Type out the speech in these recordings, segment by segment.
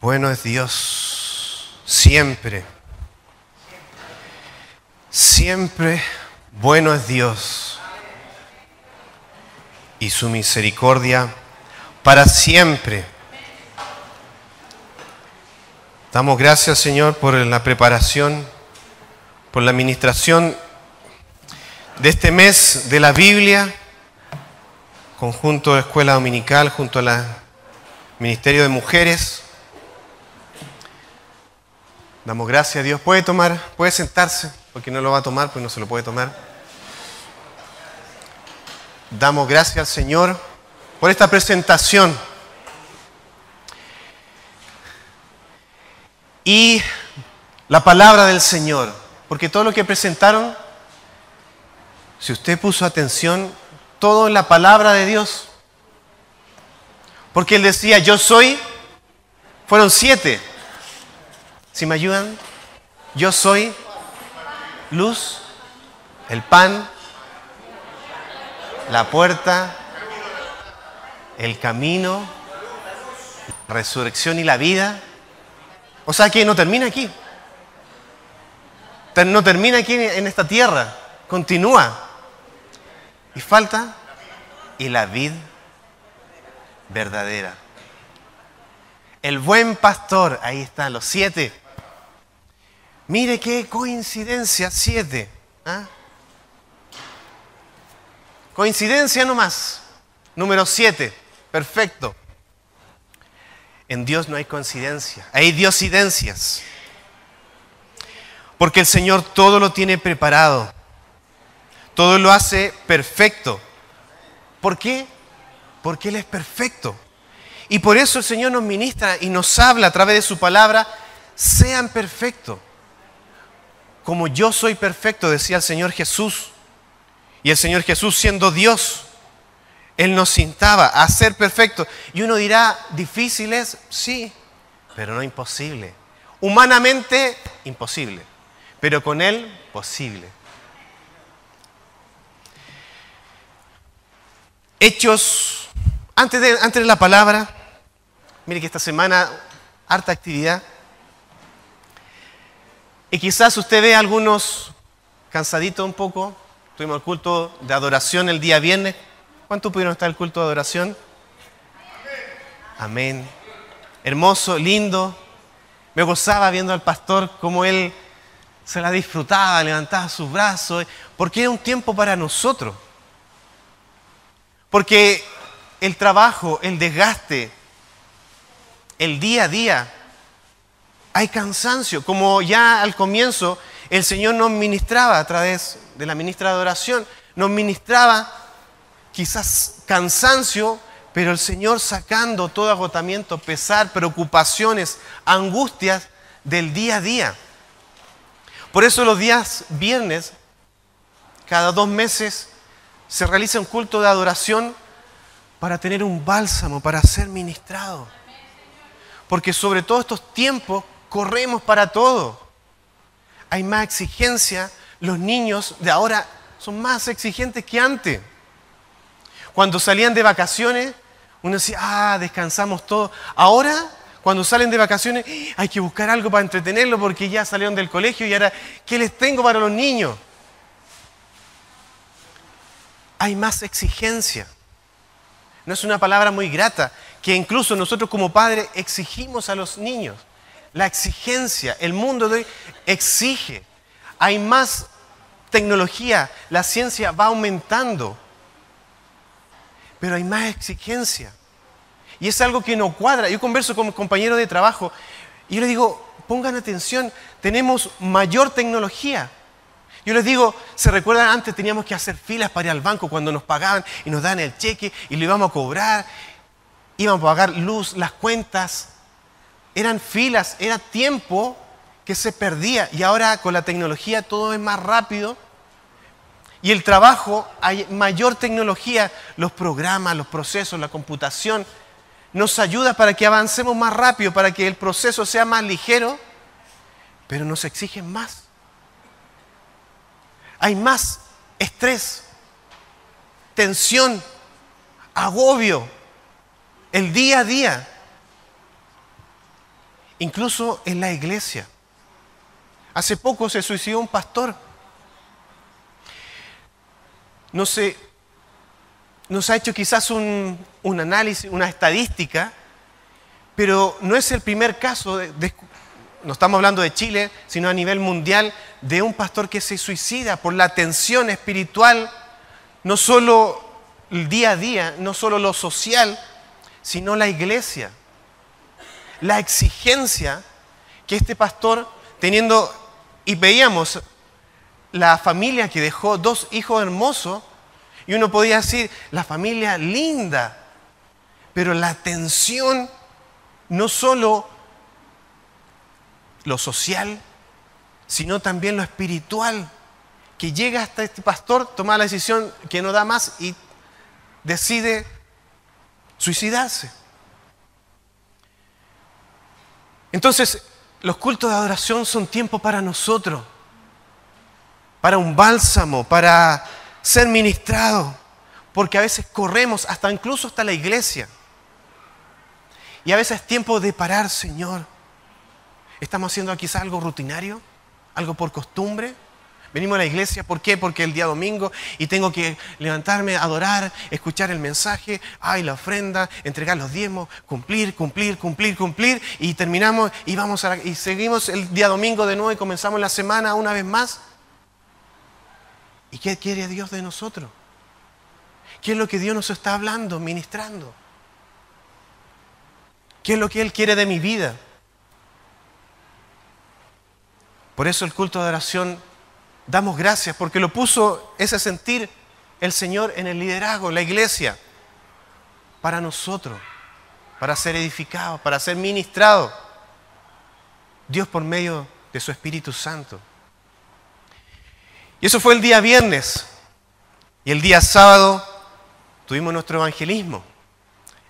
Bueno es Dios, siempre. Siempre bueno es Dios. Y su misericordia para siempre. Damos gracias, Señor, por la preparación, por la administración de este mes de la Biblia, conjunto de Escuela Dominical, junto al Ministerio de Mujeres. Damos gracias a Dios. Puede sentarse, porque no lo va a tomar, pues no se lo puede tomar. Damos gracias al Señor por esta presentación. Y la palabra del Señor, porque todo lo que presentaron, si usted puso atención, todo en la palabra de Dios. Porque Él decía, yo soy, fueron 7. Si me ayudan, yo soy luz, el pan, la puerta, el camino, la resurrección y la vida. O sea que no termina aquí. No termina aquí en esta tierra. Continúa. Y falta y la vid verdadera. El buen pastor. Ahí están los 7. Mire qué coincidencia, 7. ¿Ah? Coincidencia nomás. Número 7. Perfecto. En Dios no hay coincidencia, hay diosidencias. Porque el Señor todo lo tiene preparado. Todo lo hace perfecto. ¿Por qué? Porque Él es perfecto. Y por eso el Señor nos ministra y nos habla a través de su palabra. Sean perfectos. Como yo soy perfecto, decía el Señor Jesús. Y el Señor Jesús, siendo Dios, Él nos instaba a ser perfectos. Y uno dirá, ¿difíciles? Sí, pero no imposible. Humanamente, imposible. Pero con Él, posible. Hechos, antes de la palabra, mire que esta semana, harta actividad. Y quizás usted ve a algunos cansaditos un poco. Tuvimos el culto de adoración el día viernes. ¿Cuántos pudieron estar en el culto de adoración? Amén. Hermoso, lindo. Me gozaba viendo al pastor cómo él se la disfrutaba, levantaba sus brazos, porque era un tiempo para nosotros. Porque el trabajo, el desgaste, el día a día, hay cansancio. Como ya al comienzo el Señor nos ministraba a través de la ministra de adoración, nos ministraba quizás cansancio, pero el Señor sacando todo agotamiento, pesar, preocupaciones, angustias del día a día. Por eso los días viernes, cada 2 meses, se realiza un culto de adoración para tener un bálsamo, para ser ministrado. Porque sobre todo estos tiempos corremos para todo. Hay más exigencia. Los niños de ahora son más exigentes que antes. Cuando salían de vacaciones, uno decía, descansamos todos. Ahora, cuando salen de vacaciones, hay que buscar algo para entretenerlos porque ya salieron del colegio y ahora, ¿qué les tengo para los niños? Hay más exigencia. No es una palabra muy grata, que incluso nosotros como padres exigimos a los niños. La exigencia, el mundo de hoy exige. Hay más tecnología, la ciencia va aumentando. Pero hay más exigencia. Y es algo que no cuadra. Yo converso con compañeros de trabajo y yo les digo, pongan atención, tenemos mayor tecnología. Yo les digo, ¿se recuerdan antes teníamos que hacer filas para ir al banco cuando nos pagaban y nos daban el cheque y lo íbamos a cobrar? Íbamos a pagar luz, las cuentas. Eran filas, era tiempo que se perdía. Y ahora con la tecnología todo es más rápido. Y el trabajo, hay mayor tecnología, los programas, los procesos, la computación, nos ayuda para que avancemos más rápido, para que el proceso sea más ligero, pero nos exigen más. Hay más estrés, tensión, agobio, el día a día. incluso en la iglesia. Hace poco se suicidó un pastor. No sé, nos ha hecho quizás un análisis, una estadística, pero no es el primer caso, no estamos hablando de Chile, sino a nivel mundial, de un pastor que se suicida por la tensión espiritual, no solo el día a día, no solo lo social, sino la iglesia. La exigencia que este pastor, teniendo, y veíamos la familia que dejó 2 hijos hermosos, y uno podía decir, la familia linda, pero la tensión, no solo lo social, sino también lo espiritual, que llega hasta este pastor, toma la decisión que no da más y decide suicidarse. Entonces, los cultos de adoración son tiempo para nosotros, para un bálsamo, para ser ministrado, porque a veces corremos incluso hasta la iglesia. Y a veces es tiempo de parar, Señor. ¿Estamos haciendo quizás algo rutinario? ¿Algo por costumbre? Venimos a la iglesia, ¿por qué? Porque el día domingo y tengo que levantarme, adorar, escuchar el mensaje, la ofrenda, entregar los diezmos, cumplir, y terminamos y seguimos el día domingo de nuevo y comenzamos la semana una vez más. ¿Y qué quiere Dios de nosotros? ¿Qué es lo que Dios nos está hablando, ministrando? ¿Qué es lo que Él quiere de mi vida? Por eso el culto de oración, damos gracias, porque lo puso ese sentir el Señor en el liderazgo, la iglesia, para nosotros, para ser edificados, para ser ministrados. Dios por medio de su Espíritu Santo. Y eso fue el día viernes. Y el día sábado tuvimos nuestro evangelismo.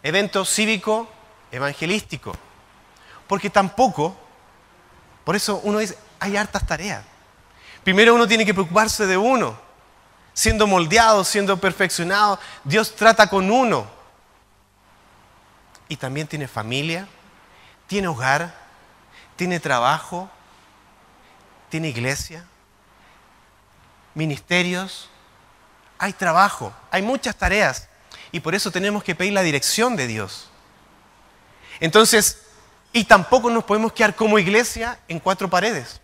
Evento cívico evangelístico. Porque tampoco, por eso uno dice, hay hartas tareas. Primero uno tiene que preocuparse de uno, siendo moldeado, siendo perfeccionado. Dios trata con uno. Y también tiene familia, tiene hogar, tiene trabajo, tiene iglesia, ministerios. Hay trabajo, hay muchas tareas. Y por eso tenemos que pedir la dirección de Dios. Entonces, y tampoco nos podemos quedar como iglesia en 4 paredes.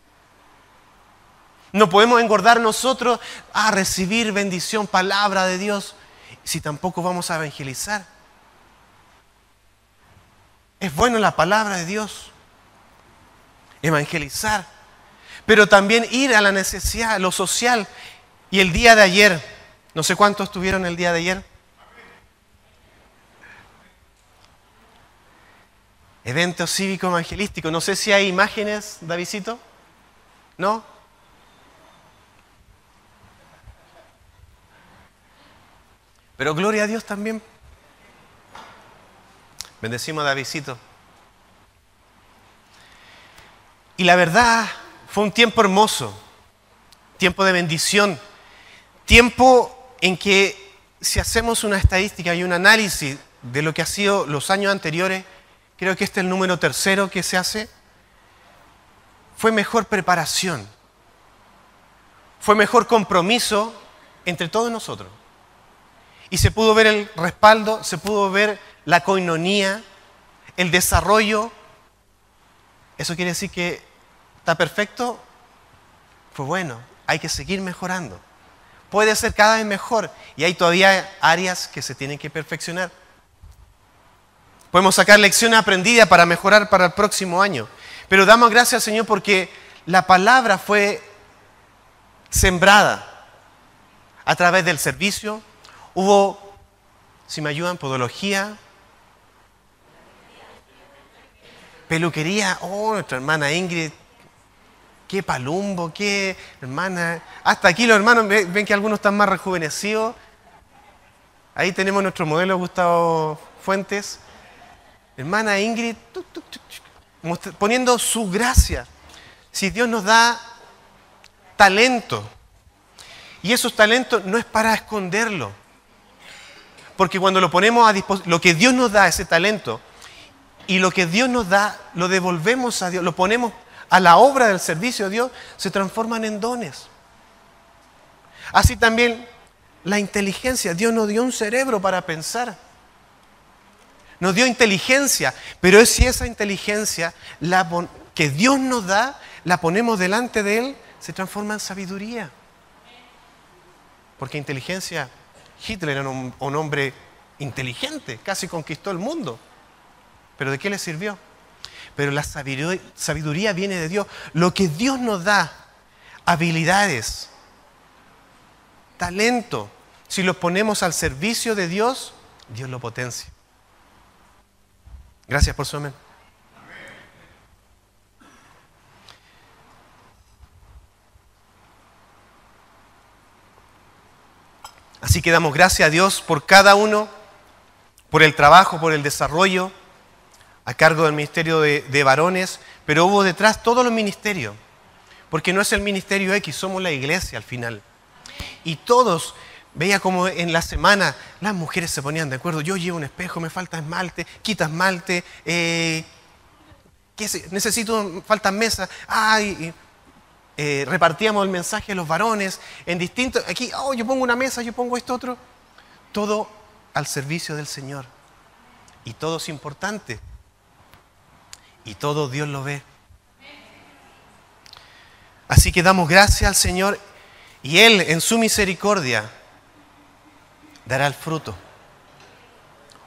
No podemos engordar nosotros a recibir bendición, palabra de Dios, si tampoco vamos a evangelizar. Es bueno la palabra de Dios, evangelizar, pero también ir a la necesidad, lo social. Y el día de ayer, no sé cuántos estuvieron el día de ayer. Evento cívico evangelístico. No sé si hay imágenes, Davidcito. ¿No? Pero gloria a Dios también. Bendecimos a Davidcito. Y la verdad, fue un tiempo hermoso, tiempo de bendición, tiempo en que si hacemos una estadística y un análisis de lo que ha sido los años anteriores, creo que este es el número 3 que se hace, fue mejor preparación, fue mejor compromiso entre todos nosotros. Y se pudo ver el respaldo, se pudo ver la coinonía, el desarrollo. ¿Eso quiere decir que está perfecto? Pues bueno, hay que seguir mejorando. Puede ser cada vez mejor y hay todavía áreas que se tienen que perfeccionar. Podemos sacar lecciones aprendidas para mejorar para el próximo año. Pero damos gracias al Señor porque la palabra fue sembrada a través del servicio. Hubo, si me ayudan, podología, peluquería. Nuestra hermana Ingrid, qué palumbo, qué hermana. Hasta aquí los hermanos, ven que algunos están más rejuvenecidos. Ahí tenemos nuestro modelo Gustavo Fuentes. Hermana Ingrid, poniendo su gracia. Si Dios nos da talento, y esos talentos no es para esconderlo, porque cuando lo ponemos a disposición, lo que Dios nos da, ese talento, y lo que Dios nos da, lo devolvemos a Dios, lo ponemos a la obra del servicio de Dios, se transforman en dones. Así también la inteligencia. Dios nos dio un cerebro para pensar. Nos dio inteligencia, pero es si esa inteligencia que Dios nos da, la ponemos delante de Él, se transforma en sabiduría. Porque inteligencia, Hitler era un hombre inteligente, casi conquistó el mundo. ¿Pero de qué le sirvió? Pero la sabiduría viene de Dios. Lo que Dios nos da, habilidades, talento, si los ponemos al servicio de Dios, Dios lo potencia. Gracias por su amén. Así que damos gracias a Dios por cada uno, por el trabajo, por el desarrollo, a cargo del ministerio de varones, pero hubo detrás todos los ministerios, porque no es el ministerio X, somos la iglesia al final. Y todos, veía como en la semana las mujeres se ponían de acuerdo, yo llevo un espejo, me falta esmalte, quita esmalte, faltan mesas, repartíamos el mensaje a los varones en distintos, aquí, yo pongo una mesa, yo pongo esto otro, todo al servicio del Señor. Y todo es importante. Y todo Dios lo ve. Así que damos gracias al Señor y Él en su misericordia dará el fruto.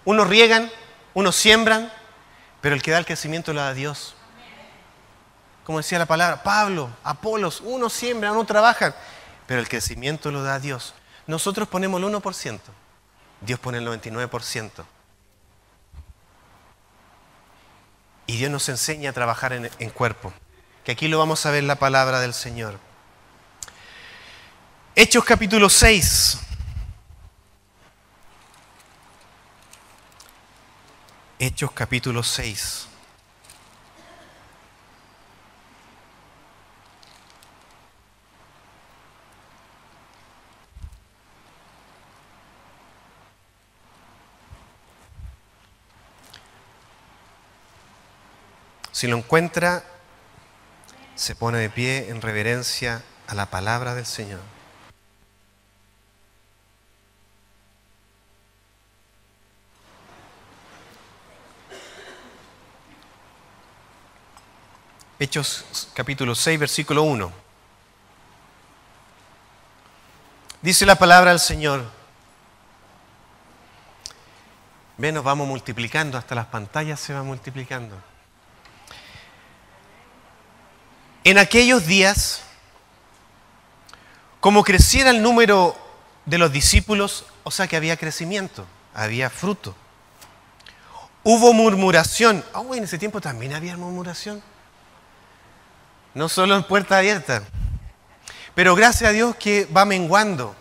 Unos riegan, unos siembran, pero el que da el crecimiento lo da Dios. Como decía la palabra, Pablo, Apolos, unos siembran, unos trabajan, pero el crecimiento lo da Dios. Nosotros ponemos el 1%, Dios pone el 99%. Y Dios nos enseña a trabajar en cuerpo. Que aquí lo vamos a ver en la palabra del Señor. Hechos capítulo 6. Hechos capítulo 6. Si lo encuentra, se pone de pie en reverencia a la palabra del Señor. Hechos capítulo 6, versículo 1. Dice la palabra del Señor. Ve, nos vamos multiplicando, hasta las pantallas se van multiplicando. En aquellos días, como creciera el número de los discípulos, o sea que había crecimiento, había fruto. Hubo murmuración. En ese tiempo también había murmuración. No solo en Puerta Abierta. Pero gracias a Dios que va menguando.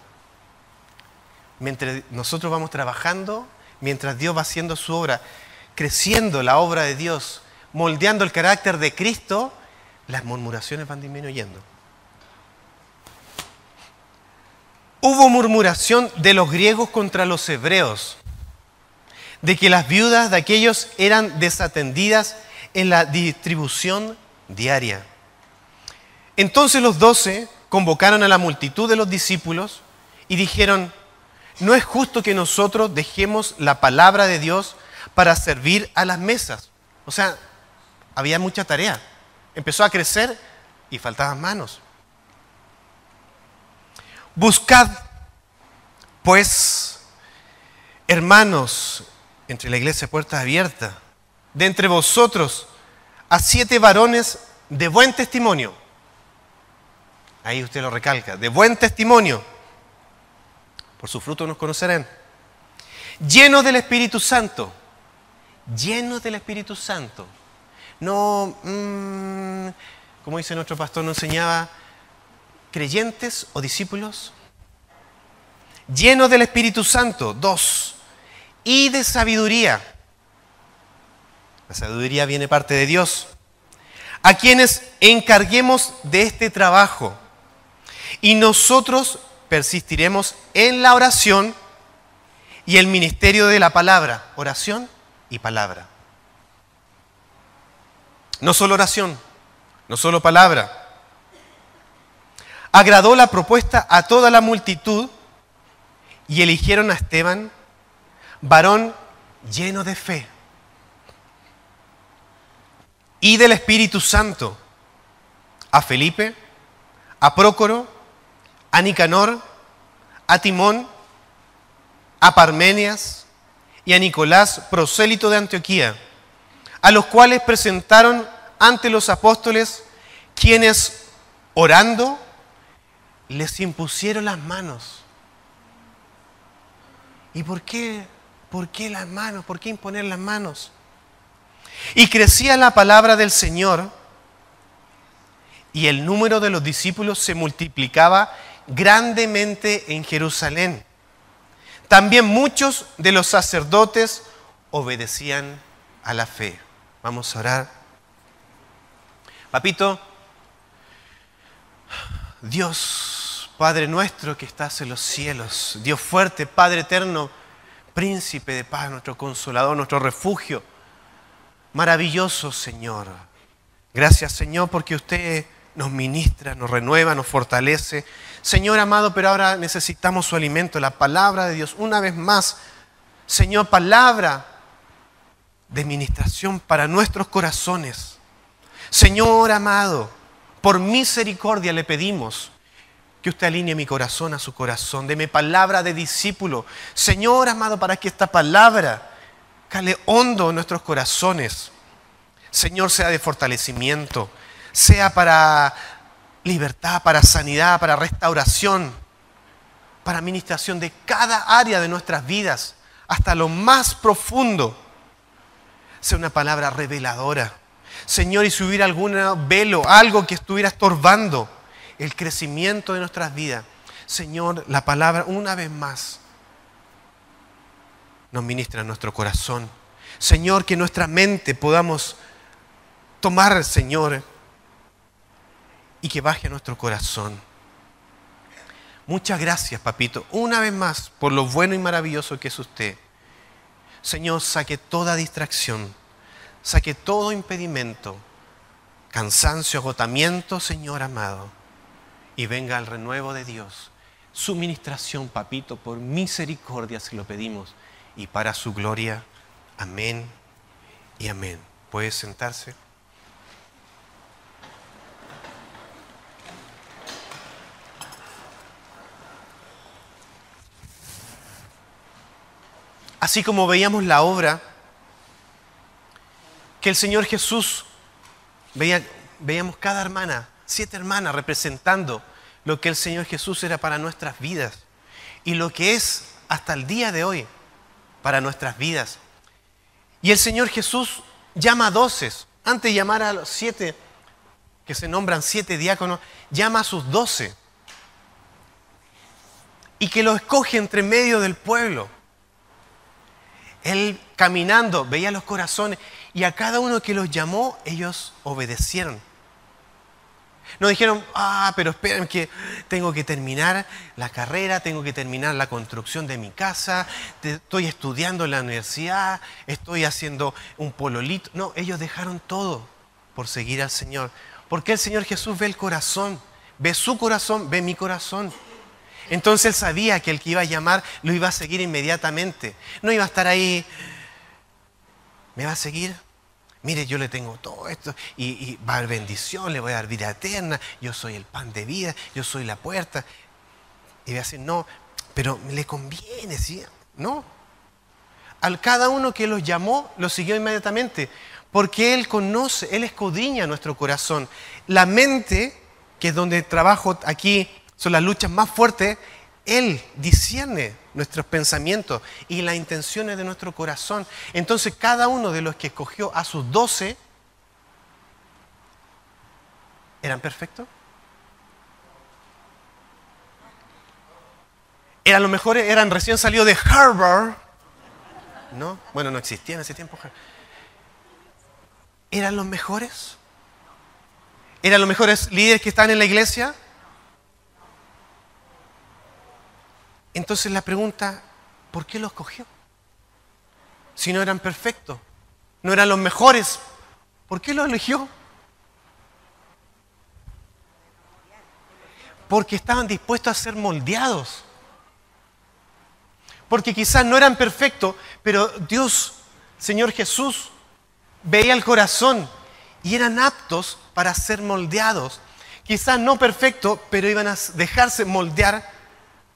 Mientras nosotros vamos trabajando, mientras Dios va haciendo su obra, creciendo la obra de Dios, moldeando el carácter de Cristo, las murmuraciones van disminuyendo. Hubo murmuración de los griegos contra los hebreos, de que las viudas de aquellos eran desatendidas en la distribución diaria. Entonces los 12 convocaron a la multitud de los discípulos y dijeron, no es justo que nosotros dejemos la palabra de Dios para servir a las mesas. O sea, había mucha tarea. Empezó a crecer y faltaban manos. Buscad, pues, hermanos, entre la iglesia Puerta Abierta, de entre vosotros, a 7 varones de buen testimonio. Ahí usted lo recalca, de buen testimonio. Por su fruto nos conocerán. Llenos del Espíritu Santo. Llenos del Espíritu Santo. No, como dice nuestro pastor, nos enseñaba, creyentes o discípulos. Llenos del Espíritu Santo. 2. Y de sabiduría. La sabiduría viene parte de Dios. A quienes encarguemos de este trabajo. Y nosotros persistiremos en la oración y el ministerio de la palabra. Oración y palabra. No solo oración, no solo palabra. Agradó la propuesta a toda la multitud y eligieron a Esteban, varón lleno de fe y del Espíritu Santo, a Felipe, a Prócoro, a Nicanor, a Timón, a Parmenias y a Nicolás, prosélito de Antioquía, a los cuales presentaron ante los apóstoles, quienes, orando, les impusieron las manos. ¿Y por qué? ¿Por qué las manos? ¿Por qué imponer las manos? Y crecía la palabra del Señor, y el número de los discípulos se multiplicaba grandemente en Jerusalén. También muchos de los sacerdotes obedecían a la fe. Vamos a orar. Papito, Dios, Padre nuestro que estás en los cielos, Dios fuerte, Padre eterno, príncipe de paz, nuestro consolador, nuestro refugio, maravilloso Señor. Gracias Señor porque usted nos ministra, nos renueva, nos fortalece. Señor amado, pero ahora necesitamos su alimento, la palabra de Dios. Una vez más, Señor, palabra de ministración para nuestros corazones. Señor amado, por misericordia le pedimos que usted alinee mi corazón a su corazón. Deme palabra de discípulo. Señor amado, para que esta palabra cale hondo en nuestros corazones. Señor, sea de fortalecimiento, sea para libertad, para sanidad, para restauración, para administración de cada área de nuestras vidas, hasta lo más profundo. Sea una palabra reveladora. Señor, y si hubiera algún velo, algo que estuviera estorbando el crecimiento de nuestras vidas, Señor, la palabra una vez más nos ministra en nuestro corazón. Señor, que nuestra mente podamos tomar, Señor, y que baje a nuestro corazón. Muchas gracias, papito, una vez más, por lo bueno y maravilloso que es usted. Señor, saque toda distracción, saque todo impedimento, cansancio, agotamiento, Señor amado, y venga el renuevo de Dios. Su ministración, papito, por misericordia se lo pedimos, y para su gloria. Amén y amén. ¿Puede sentarse? Así como veíamos la obra que el Señor Jesús, veíamos cada hermana, 7 hermanas representando lo que el Señor Jesús era para nuestras vidas y lo que es hasta el día de hoy para nuestras vidas. Y el Señor Jesús llama a 12, antes de llamar a los 7, que se nombran 7 diáconos, llama a sus 12 y que los escoge entre medio del pueblo. Él caminando veía los corazones y a cada uno que los llamó, ellos obedecieron. No dijeron, pero esperen que tengo que terminar la carrera, tengo que terminar la construcción de mi casa, estoy estudiando en la universidad, estoy haciendo un pololito. No, ellos dejaron todo por seguir al Señor. Porque el Señor Jesús ve el corazón, ve su corazón, ve mi corazón. Entonces Él sabía que el que iba a llamar lo iba a seguir inmediatamente. No iba a estar ahí, ¿me va a seguir? Mire, yo le tengo todo esto y va a haber bendición, le voy a dar vida eterna, yo soy el pan de vida, yo soy la puerta. Y va a decir, no, pero le conviene, ¿sí? No. Al cada uno que los llamó, los siguió inmediatamente, porque Él conoce, Él escudriña nuestro corazón. La mente, que es donde trabajo aquí, son las luchas más fuertes, Él discierne nuestros pensamientos y las intenciones de nuestro corazón. Entonces, cada uno de los que escogió a sus 12, ¿eran perfectos? Eran los mejores, eran recién salidos de Harvard. ¿No? Bueno, no existía en ese tiempo. ¿Eran los mejores? ¿Eran los mejores líderes que están en la iglesia? Entonces la pregunta, ¿por qué los cogió? Si no eran perfectos, no eran los mejores, ¿Por qué lo eligió? Porque estaban dispuestos a ser moldeados. Porque quizás no eran perfectos, pero Dios, Señor Jesús, veía el corazón y eran aptos para ser moldeados. Quizás no perfectos, pero iban a dejarse moldear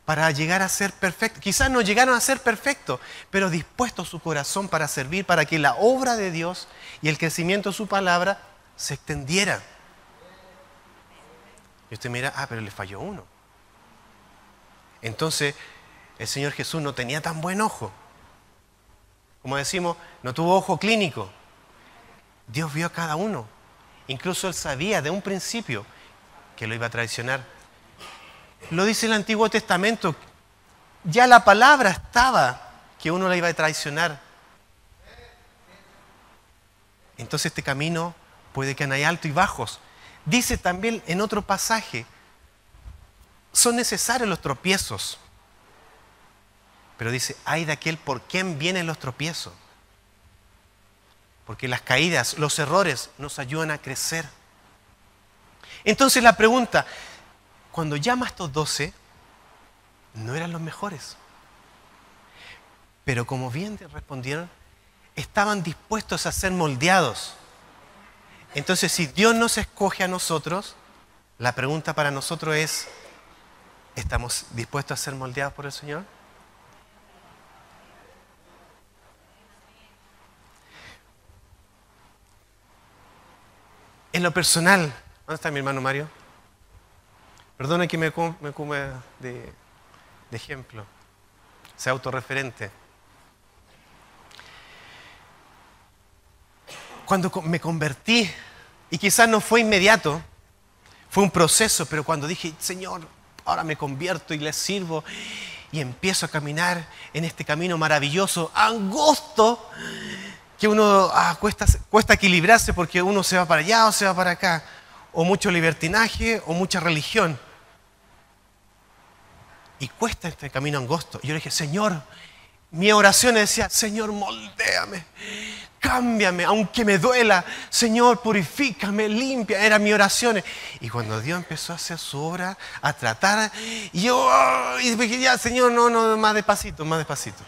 para llegar a ser perfectos. Quizás no llegaron a ser perfectos, pero dispuestos su corazón para servir, para que la obra de Dios y el crecimiento de su palabra se extendiera. Y usted mira, pero le falló uno. Entonces, el Señor Jesús no tenía tan buen ojo. Como decimos, no tuvo ojo clínico. Dios vio a cada uno. Incluso Él sabía de un principio que lo iba a traicionar. Lo dice el Antiguo Testamento. Ya la palabra estaba que uno la iba a traicionar. Entonces este camino puede que hay altos y bajos. Dice también en otro pasaje, son necesarios los tropiezos. Pero dice, ay de aquel por quien vienen los tropiezos. Porque las caídas, los errores nos ayudan a crecer. Entonces la pregunta, cuando llama a estos 12, no eran los mejores. Pero como bien respondieron, estaban dispuestos a ser moldeados. Entonces, si Dios nos escoge a nosotros, la pregunta para nosotros es, ¿estamos dispuestos a ser moldeados por el Señor? En lo personal, ¿dónde está mi hermano Mario? Perdone que me come de ejemplo, sea autorreferente. Cuando me convertí, y quizás no fue inmediato, fue un proceso, pero cuando dije, Señor, ahora me convierto y le sirvo, y empiezo a caminar en este camino maravilloso, angosto, que uno cuesta equilibrarse porque uno se va para allá o se va para acá, o mucho libertinaje o mucha religión. Y cuesta este camino angosto. Y yo le dije, Señor, mi oración decía, Señor, moldéame, cámbiame, aunque me duela. Señor, purifícame, limpia. Eran mis oraciones. Y cuando Dios empezó a hacer su obra, a tratar, y yo dije, ya, Señor, no, más despacito, más despacito.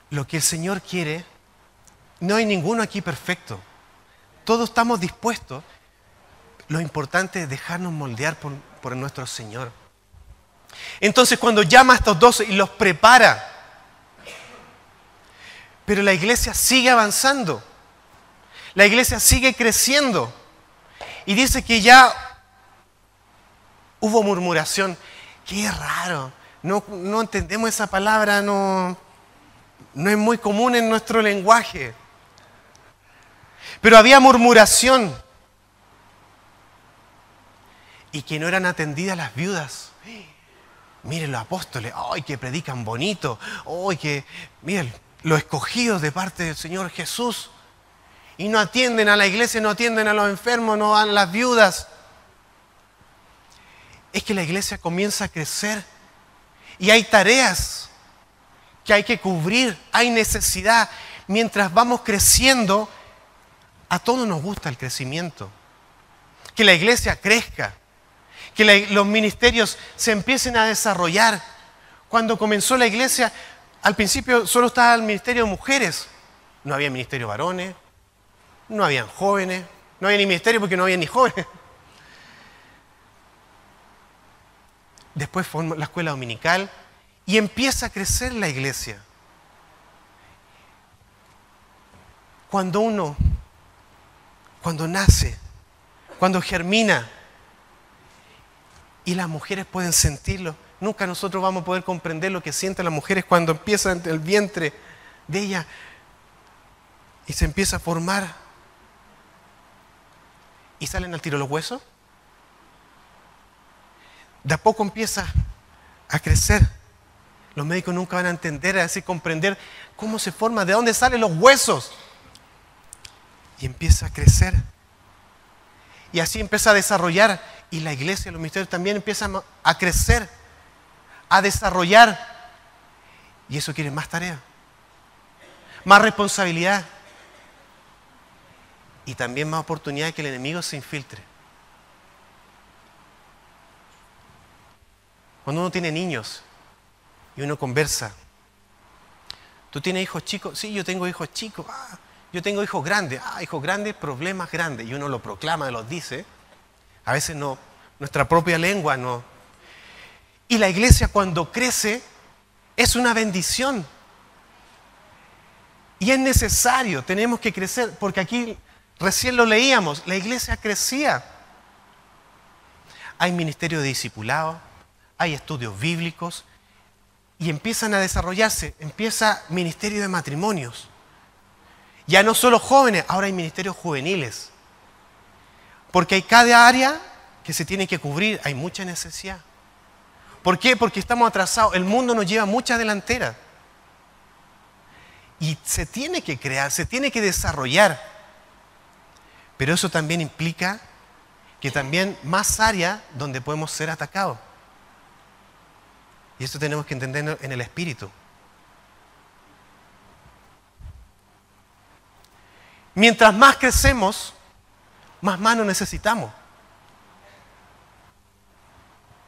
Lo que el Señor quiere, no hay ninguno aquí perfecto. Todos estamos dispuestos. Lo importante es dejarnos moldear por nuestro Señor. Entonces, cuando llama a estos 12 y los prepara, pero la iglesia sigue avanzando, la iglesia sigue creciendo, y dice que ya hubo murmuración. Qué raro, no entendemos esa palabra, no es muy común en nuestro lenguaje. Pero había murmuración. Y que no eran atendidas las viudas. Miren los apóstoles, ¡ay, que predican bonito! ¡Ay, que, miren, los escogidos de parte del Señor Jesús! Y no atienden a la iglesia, no atienden a los enfermos, no van a las viudas. Es que la iglesia comienza a crecer. Y hay tareas que hay que cubrir, hay necesidad. Mientras vamos creciendo, a todos nos gusta el crecimiento. Que la iglesia crezca, que los ministerios se empiecen a desarrollar. Cuando comenzó la iglesia, al principio solo estaba el ministerio de mujeres. No había ministerio de varones, no habían jóvenes, no había ni ministerio porque no había ni jóvenes. Después fue la escuela dominical. Y empieza a crecer la iglesia. Cuando nace, cuando germina, y las mujeres pueden sentirlo. Nunca nosotros vamos a poder comprender lo que sienten las mujeres cuando empiezan el vientre de ella y se empieza a formar. ¿Y salen al tiro los huesos? De a poco empieza a crecer. Los médicos nunca van a entender, a decir, comprender cómo se forma, de dónde salen los huesos. Y empieza a crecer. Y así empieza a desarrollar. Y la iglesia, los ministerios también empiezan a crecer, a desarrollar. Y eso quiere más tarea, más responsabilidad y también más oportunidad de que el enemigo se infiltre. Cuando uno tiene niños y uno conversa, ¿tú tienes hijos chicos? Sí, yo tengo hijos chicos. Yo tengo hijos grandes. Hijos grandes, problemas grandes. Y uno lo proclama, los dice. A veces no, nuestra propia lengua no. Y la iglesia cuando crece es una bendición. Y es necesario, tenemos que crecer, porque aquí recién lo leíamos, la iglesia crecía. Hay ministerio de discipulado, hay estudios bíblicos y empiezan a desarrollarse, empieza ministerio de matrimonios. Ya no solo jóvenes, ahora hay ministerios juveniles. Porque hay cada área que se tiene que cubrir, hay mucha necesidad. ¿Por qué? Porque estamos atrasados, el mundo nos lleva mucha delantera. Y se tiene que crear, se tiene que desarrollar. Pero eso también implica que también más áreas donde podemos ser atacados. Y esto tenemos que entenderlo en el espíritu. Mientras más crecemos, más manos necesitamos.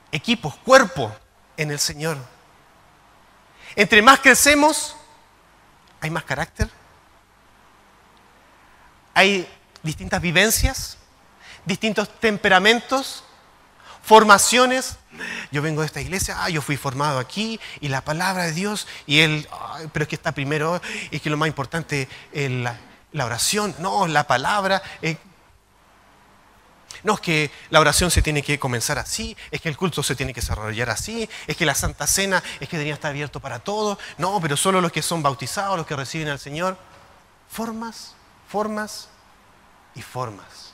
Equipos, cuerpo en el Señor. Entre más crecemos, hay más carácter. Hay distintas vivencias, distintos temperamentos, formaciones. Yo vengo de esta iglesia, yo fui formado aquí, y la palabra de Dios, y él, pero es que está primero, es que lo más importante es la oración, no, la palabra. No, es que la oración se tiene que comenzar así, es que el culto se tiene que desarrollar así, es que la Santa Cena es que debería estar abierto para todos. No, pero solo los que son bautizados, los que reciben al Señor. Formas, formas y formas.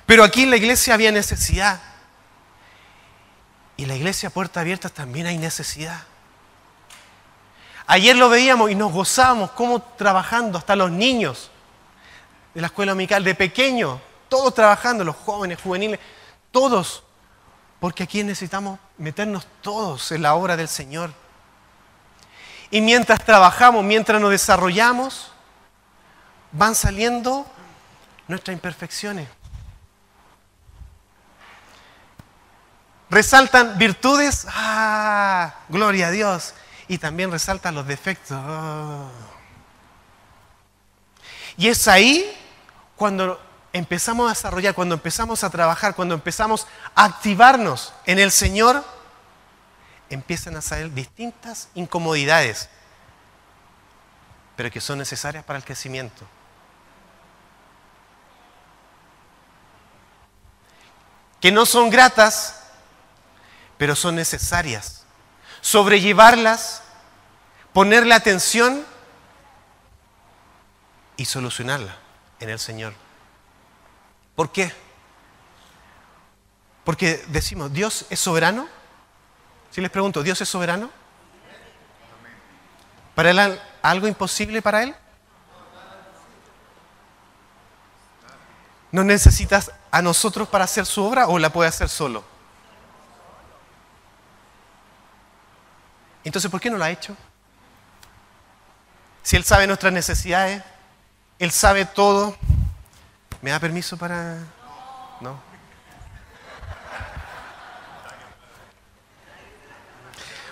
Pero aquí en la iglesia había necesidad. Y en la iglesia Puertas Abiertas también hay necesidad. Ayer lo veíamos y nos gozábamos cómo trabajando hasta los niños de la escuela dominical, de pequeños, todos trabajando, los jóvenes, juveniles, todos. Porque aquí necesitamos meternos todos en la obra del Señor. Y mientras trabajamos, mientras nos desarrollamos, van saliendo nuestras imperfecciones. Resaltan virtudes, gloria a Dios. Y también resaltan los defectos. Y es ahí cuando empezamos a desarrollar, cuando empezamos a trabajar, cuando empezamos a activarnos en el Señor, empiezan a salir distintas incomodidades, pero que son necesarias para el crecimiento. Que no son gratas, pero son necesarias. Sobrellevarlas, ponerle atención y solucionarla en el Señor. ¿Por qué? Porque decimos, ¿Dios es soberano? Si les pregunto, ¿Dios es soberano? ¿Para Él algo imposible para Él? ¿No necesitas a nosotros para hacer su obra o la puede hacer solo? Entonces, ¿por qué no lo ha hecho? Si Él sabe nuestras necesidades, Él sabe todo. ¿Me da permiso para...? No.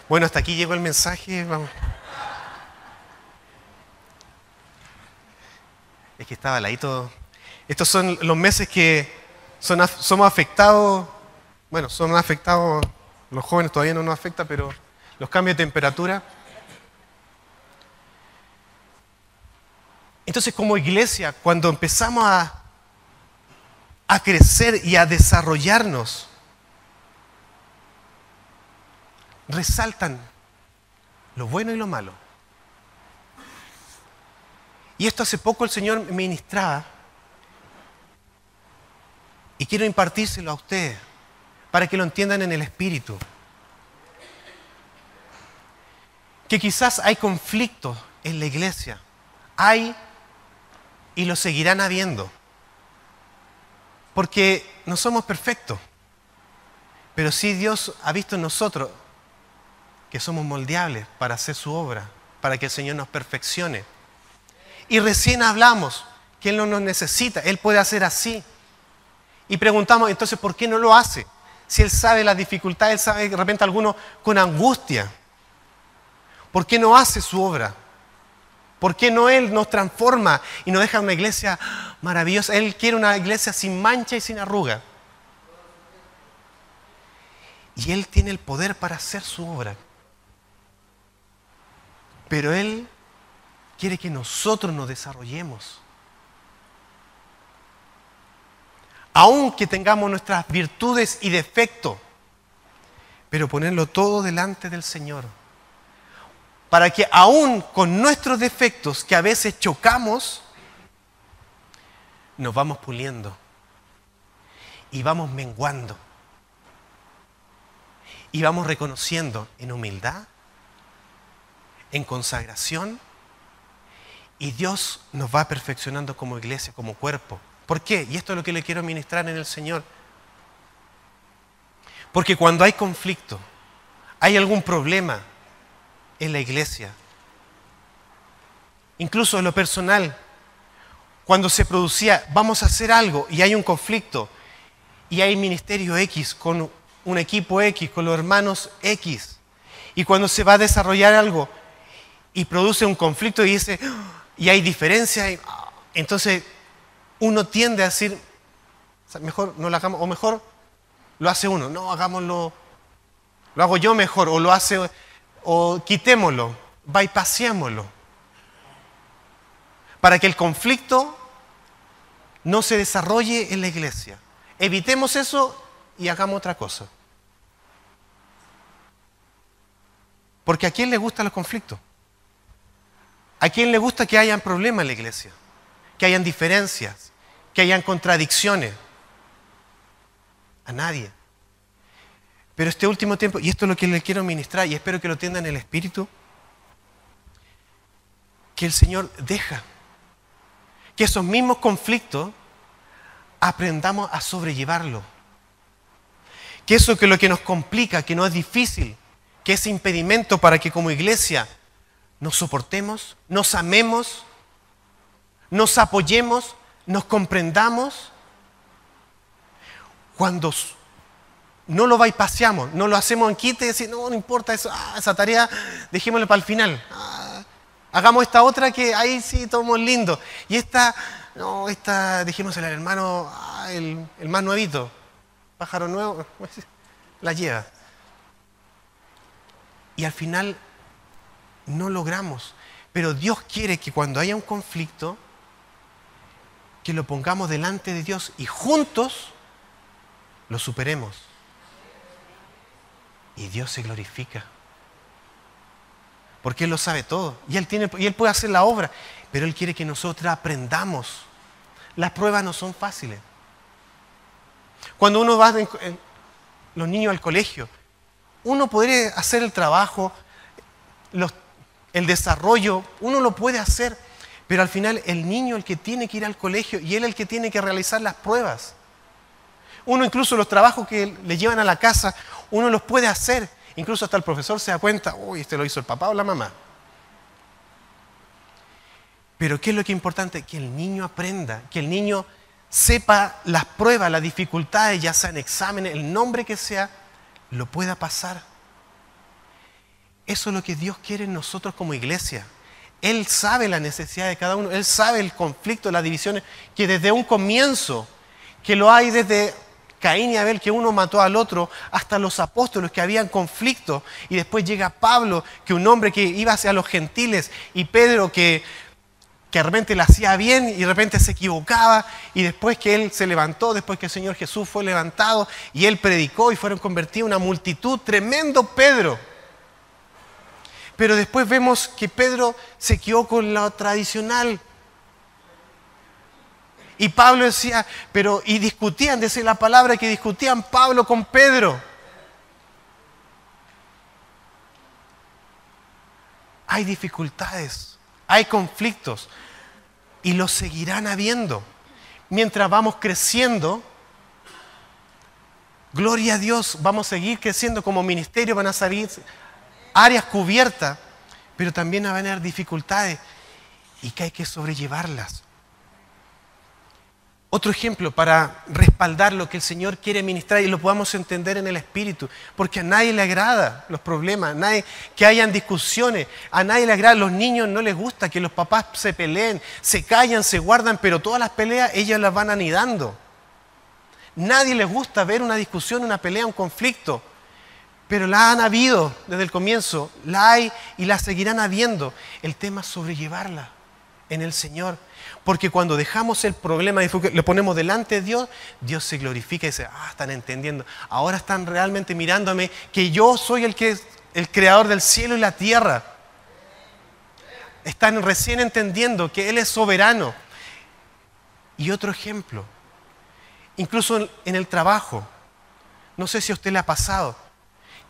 Bueno, hasta aquí llegó el mensaje. Vamos. Es que estaba ladito. Estos son los meses que somos afectados. Bueno, son afectados. Los jóvenes todavía no nos afecta, pero los cambios de temperatura. Entonces, como iglesia, cuando empezamos a crecer y a desarrollarnos, resaltan lo bueno y lo malo. Y esto hace poco el Señor me ministraba y quiero impartírselo a ustedes para que lo entiendan en el espíritu. Que quizás hay conflictos en la iglesia. Hay y lo seguirán habiendo. Porque no somos perfectos. Pero sí Dios ha visto en nosotros que somos moldeables para hacer su obra, para que el Señor nos perfeccione. Y recién hablamos que Él no nos necesita, Él puede hacer así. Y preguntamos, entonces, ¿por qué no lo hace? Si Él sabe las dificultades, Él sabe de repente algunos con angustia. ¿Por qué no hace su obra? ¿Por qué no Él nos transforma y nos deja una iglesia maravillosa? Él quiere una iglesia sin mancha y sin arruga. Y Él tiene el poder para hacer su obra. Pero Él quiere que nosotros nos desarrollemos. Aunque tengamos nuestras virtudes y defectos, pero ponerlo todo delante del Señor. Para que aún con nuestros defectos, que a veces chocamos, nos vamos puliendo y vamos menguando. Y vamos reconociendo en humildad, en consagración, y Dios nos va perfeccionando como iglesia, como cuerpo. ¿Por qué? Y esto es lo que le quiero ministrar en el Señor. Porque cuando hay conflicto, hay algún problema en la iglesia, incluso en lo personal, cuando se producía, vamos a hacer algo y hay un conflicto, y hay ministerio X con un equipo X, con los hermanos X, y cuando se va a desarrollar algo y produce un conflicto y hay diferencia, entonces uno tiende a decir, mejor no lo hagamos, o mejor lo hace uno, no, hagámoslo, lo hago yo mejor, o lo hace, o quitémoslo, bypasémoslo, para que el conflicto no se desarrolle en la iglesia. Evitemos eso y hagamos otra cosa. Porque ¿a quién le gustan los conflictos? ¿A quién le gusta que hayan problemas en la iglesia? Que hayan diferencias, que hayan contradicciones. A nadie. Pero este último tiempo, y esto es lo que le quiero ministrar, y espero que lo entiendan en el Espíritu, que el Señor deja que esos mismos conflictos aprendamos a sobrellevarlo. Que eso que lo que nos complica, que no es difícil, que es impedimento para que como iglesia nos soportemos, nos amemos, nos apoyemos, nos comprendamos. Cuando no lo bypaseamos, no lo hacemos en quite y decimos, no importa eso, esa tarea dejémosla para el final. Hagamos esta otra que ahí sí tomamos lindo. Y esta, no, esta dejémosela al hermano, el más nuevito, pájaro nuevo, la lleva. Y al final no logramos. Pero Dios quiere que cuando haya un conflicto, que lo pongamos delante de Dios y juntos lo superemos. Y Dios se glorifica. Porque Él lo sabe todo. Y Él puede hacer la obra. Pero Él quiere que nosotros aprendamos. Las pruebas no son fáciles. Cuando uno va, los niños al colegio, uno podría hacer el trabajo, el desarrollo, uno lo puede hacer, pero al final el niño el que tiene que ir al colegio y él el que tiene que realizar las pruebas. Uno incluso los trabajos que le llevan a la casa, uno los puede hacer. Incluso hasta el profesor se da cuenta, uy, este lo hizo el papá o la mamá. Pero ¿qué es lo que es importante? Que el niño aprenda, que el niño sepa las pruebas, las dificultades, ya sean exámenes, el nombre que sea, lo pueda pasar. Eso es lo que Dios quiere en nosotros como iglesia. Él sabe la necesidad de cada uno, Él sabe el conflicto, las divisiones, que desde un comienzo, que lo hay desde Caín y Abel, que uno mató al otro, hasta los apóstoles que habían conflicto, y después llega Pablo, que un hombre que iba hacia los gentiles, y Pedro que de repente le hacía bien y de repente se equivocaba, y después que él se levantó, después que el Señor Jesús fue levantado, y él predicó y fueron convertidos una multitud, tremendo Pedro. Pero después vemos que Pedro se quedó con lo tradicional. Y Pablo decía, y discutían, decía la palabra que discutían Pablo con Pedro. Hay dificultades, hay conflictos y los seguirán habiendo. Mientras vamos creciendo, Gloria a Dios, vamos a seguir creciendo como ministerio, van a salir áreas cubiertas, pero también van a haber dificultades y que hay que sobrellevarlas. Otro ejemplo para respaldar lo que el Señor quiere ministrar y lo podamos entender en el Espíritu, porque a nadie le agrada los problemas, que hayan discusiones, a nadie le agrada, a los niños no les gusta que los papás se peleen, se callan, se guardan, pero todas las peleas ellas las van anidando. Nadie les gusta ver una discusión, una pelea, un conflicto, pero la han habido desde el comienzo, la hay y la seguirán habiendo. El tema es sobrellevarla en el Señor. Porque cuando dejamos el problema y lo ponemos delante de Dios, Dios se glorifica y dice, están entendiendo. Ahora están realmente mirándome que yo soy el creador del cielo y la tierra. Están recién entendiendo que Él es soberano. Y otro ejemplo, incluso en el trabajo, no sé si a usted le ha pasado,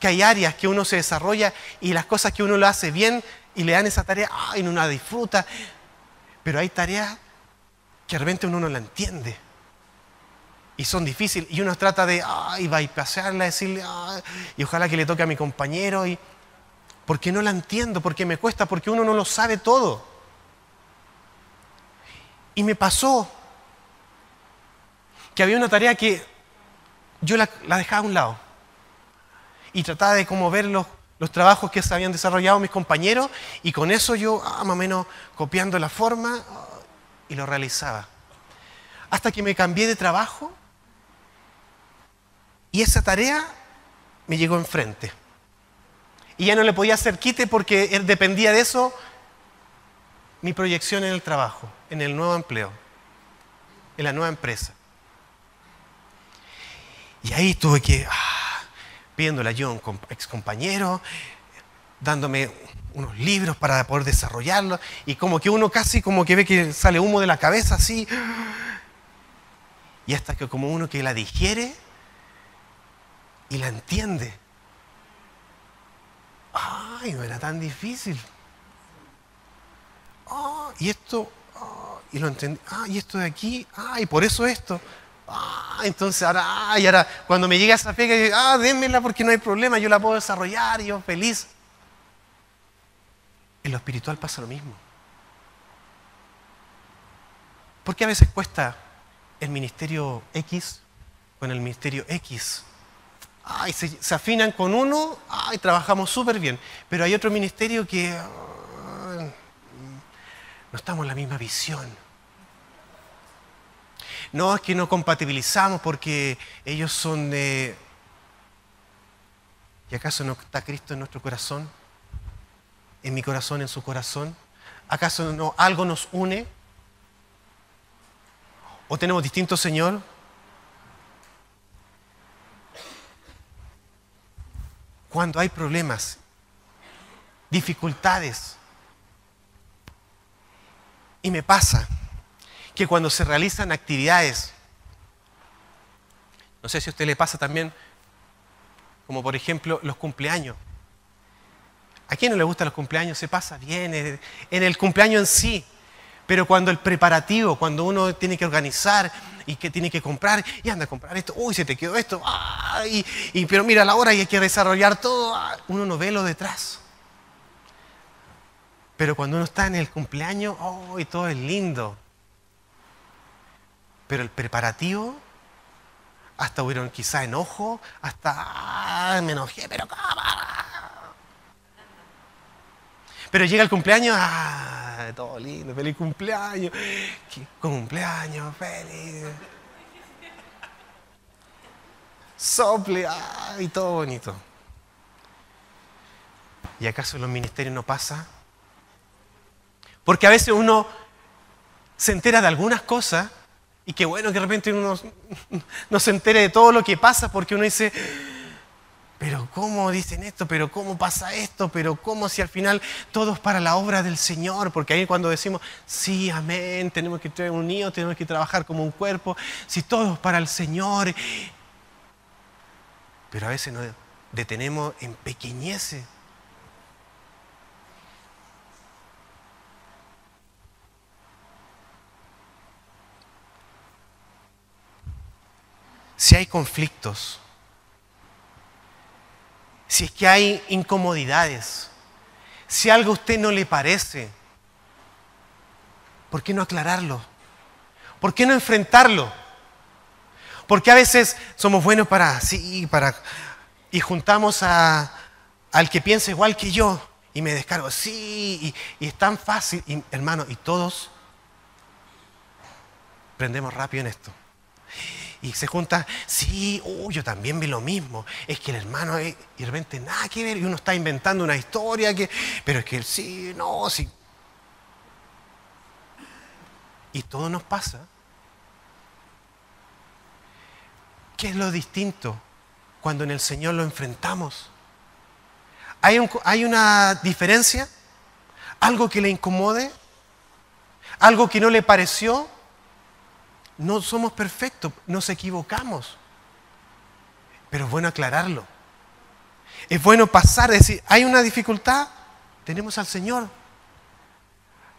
que hay áreas que uno se desarrolla y las cosas que uno lo hace bien y le dan esa tarea, y uno la disfruta. Pero hay tareas que de repente uno no la entiende y son difíciles y uno trata de bypassarla, decirle y ojalá que le toque a mi compañero porque no la entiendo, porque me cuesta, porque uno no lo sabe todo. Y me pasó que había una tarea que yo la dejaba a un lado y trataba de como ver los trabajos que se habían desarrollado mis compañeros y con eso yo más o menos copiando la forma y lo realizaba. Hasta que me cambié de trabajo y esa tarea me llegó enfrente. Y ya no le podía hacer quite porque dependía de eso mi proyección en el trabajo, en el nuevo empleo, en la nueva empresa. Y ahí tuve que pidiéndole ayuda a un ex compañero, dándome unos libros para poder desarrollarlo, y como que uno casi como que ve que sale humo de la cabeza así, y hasta que como uno que la digiere y la entiende. No era tan difícil. Y esto, y lo entendí, y esto de aquí, y por eso esto. Entonces ahora cuando me llega esa pega, démela porque no hay problema, yo la puedo desarrollar y yo feliz. En lo espiritual pasa lo mismo. ¿Por qué a veces cuesta el ministerio X con el ministerio X? Se afinan con uno, y trabajamos súper bien, pero hay otro ministerio que no estamos en la misma visión. No, es que no compatibilizamos porque ellos son de... ¿Y acaso no está Cristo en nuestro corazón? ¿En mi corazón, en su corazón? ¿Acaso no algo nos une? ¿O tenemos distinto Señor? Cuando hay problemas, dificultades, y me pasa que cuando se realizan actividades, no sé si a usted le pasa también, como por ejemplo los cumpleaños. ¿A quién no le gustan los cumpleaños? Se pasa bien en el cumpleaños en sí, pero cuando el preparativo, cuando uno tiene que organizar y que tiene que comprar, y anda a comprar esto, se te quedó esto, pero mira la hora y hay que desarrollar todo, uno no ve lo detrás. Pero cuando uno está en el cumpleaños, y todo es lindo. Pero el preparativo, hasta hubieron quizá enojo, hasta me enojé, pero ¿cómo? Pero llega el cumpleaños, todo lindo, feliz cumpleaños, cumpleaños, feliz. Sople, y todo bonito. ¿Y acaso en los ministerios no pasa? Porque a veces uno se entera de algunas cosas y qué bueno que de repente uno no se entere de todo lo que pasa porque uno dice, pero ¿cómo dicen esto? ¿Pero cómo pasa esto? ¿Pero cómo si al final todo es para la obra del Señor? Porque ahí cuando decimos, sí, amén, tenemos que estar unidos, tenemos que trabajar como un cuerpo, si todo es para el Señor. Pero a veces nos detenemos en pequeñeces. Si hay conflictos, si es que hay incomodidades, si algo a usted no le parece, ¿por qué no aclararlo? ¿Por qué no enfrentarlo? Porque a veces somos buenos y juntamos al que piensa igual que yo y me descargo, y es tan fácil, y, hermano, y todos prendemos rápido en esto. Y se junta, yo también vi lo mismo. Es que el hermano, y de repente nada que ver, y uno está inventando una historia, pero es que sí. Y todo nos pasa. ¿Qué es lo distinto cuando en el Señor lo enfrentamos? ¿Hay una diferencia? ¿Algo que le incomode? ¿Algo que no le pareció? No somos perfectos, nos equivocamos. Pero es bueno aclararlo. Es bueno pasar, decir, hay una dificultad, tenemos al Señor.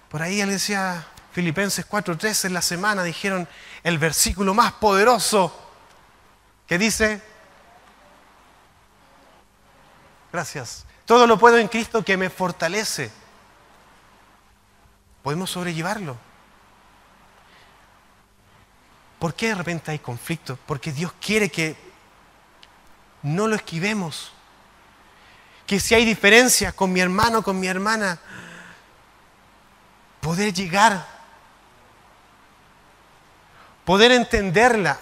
Por ahí él decía, Filipenses 4:13 en la semana, dijeron el versículo más poderoso que dice, gracias, todo lo puedo en Cristo que me fortalece. Podemos sobrellevarlo. ¿Por qué de repente hay conflicto? Porque Dios quiere que no lo esquivemos. Que si hay diferencias con mi hermano, con mi hermana, poder llegar, poder entenderla.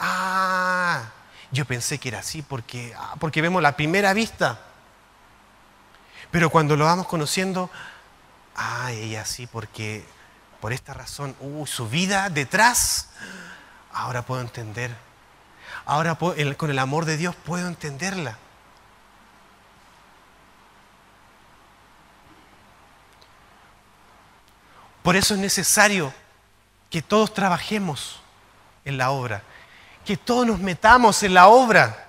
Yo pensé que era así porque vemos la primera vista. Pero cuando lo vamos conociendo, ella sí porque por esta razón, su vida detrás. Ahora puedo entender. Ahora con el amor de Dios puedo entenderla. Por eso es necesario que todos trabajemos en la obra, que todos nos metamos en la obra,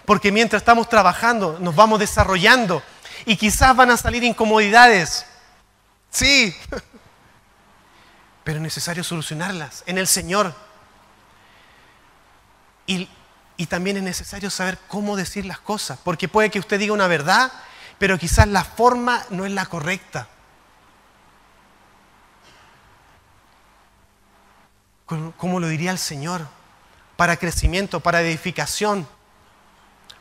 porque mientras estamos trabajando nos vamos desarrollando y quizás van a salir incomodidades. Sí, pero es necesario solucionarlas en el Señor. Y también es necesario saber cómo decir las cosas, porque puede que usted diga una verdad, pero quizás la forma no es la correcta. ¿Cómo lo diría el Señor? Para crecimiento, para edificación.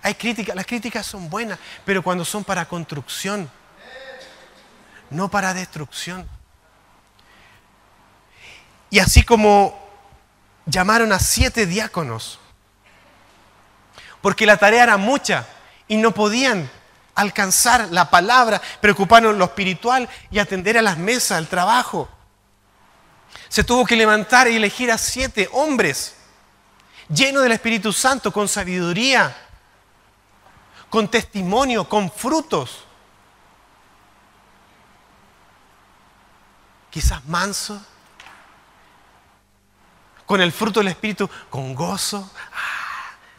Hay críticas, las críticas son buenas, pero cuando son para construcción, no para destrucción. Y así como llamaron a 7 diáconos, porque la tarea era mucha y no podían alcanzar la palabra, preocuparnos en lo espiritual y atender a las mesas, al trabajo. Se tuvo que levantar y elegir a 7 hombres llenos del Espíritu Santo, con sabiduría, con testimonio, con frutos. Quizás mansos, con el fruto del Espíritu, con gozo.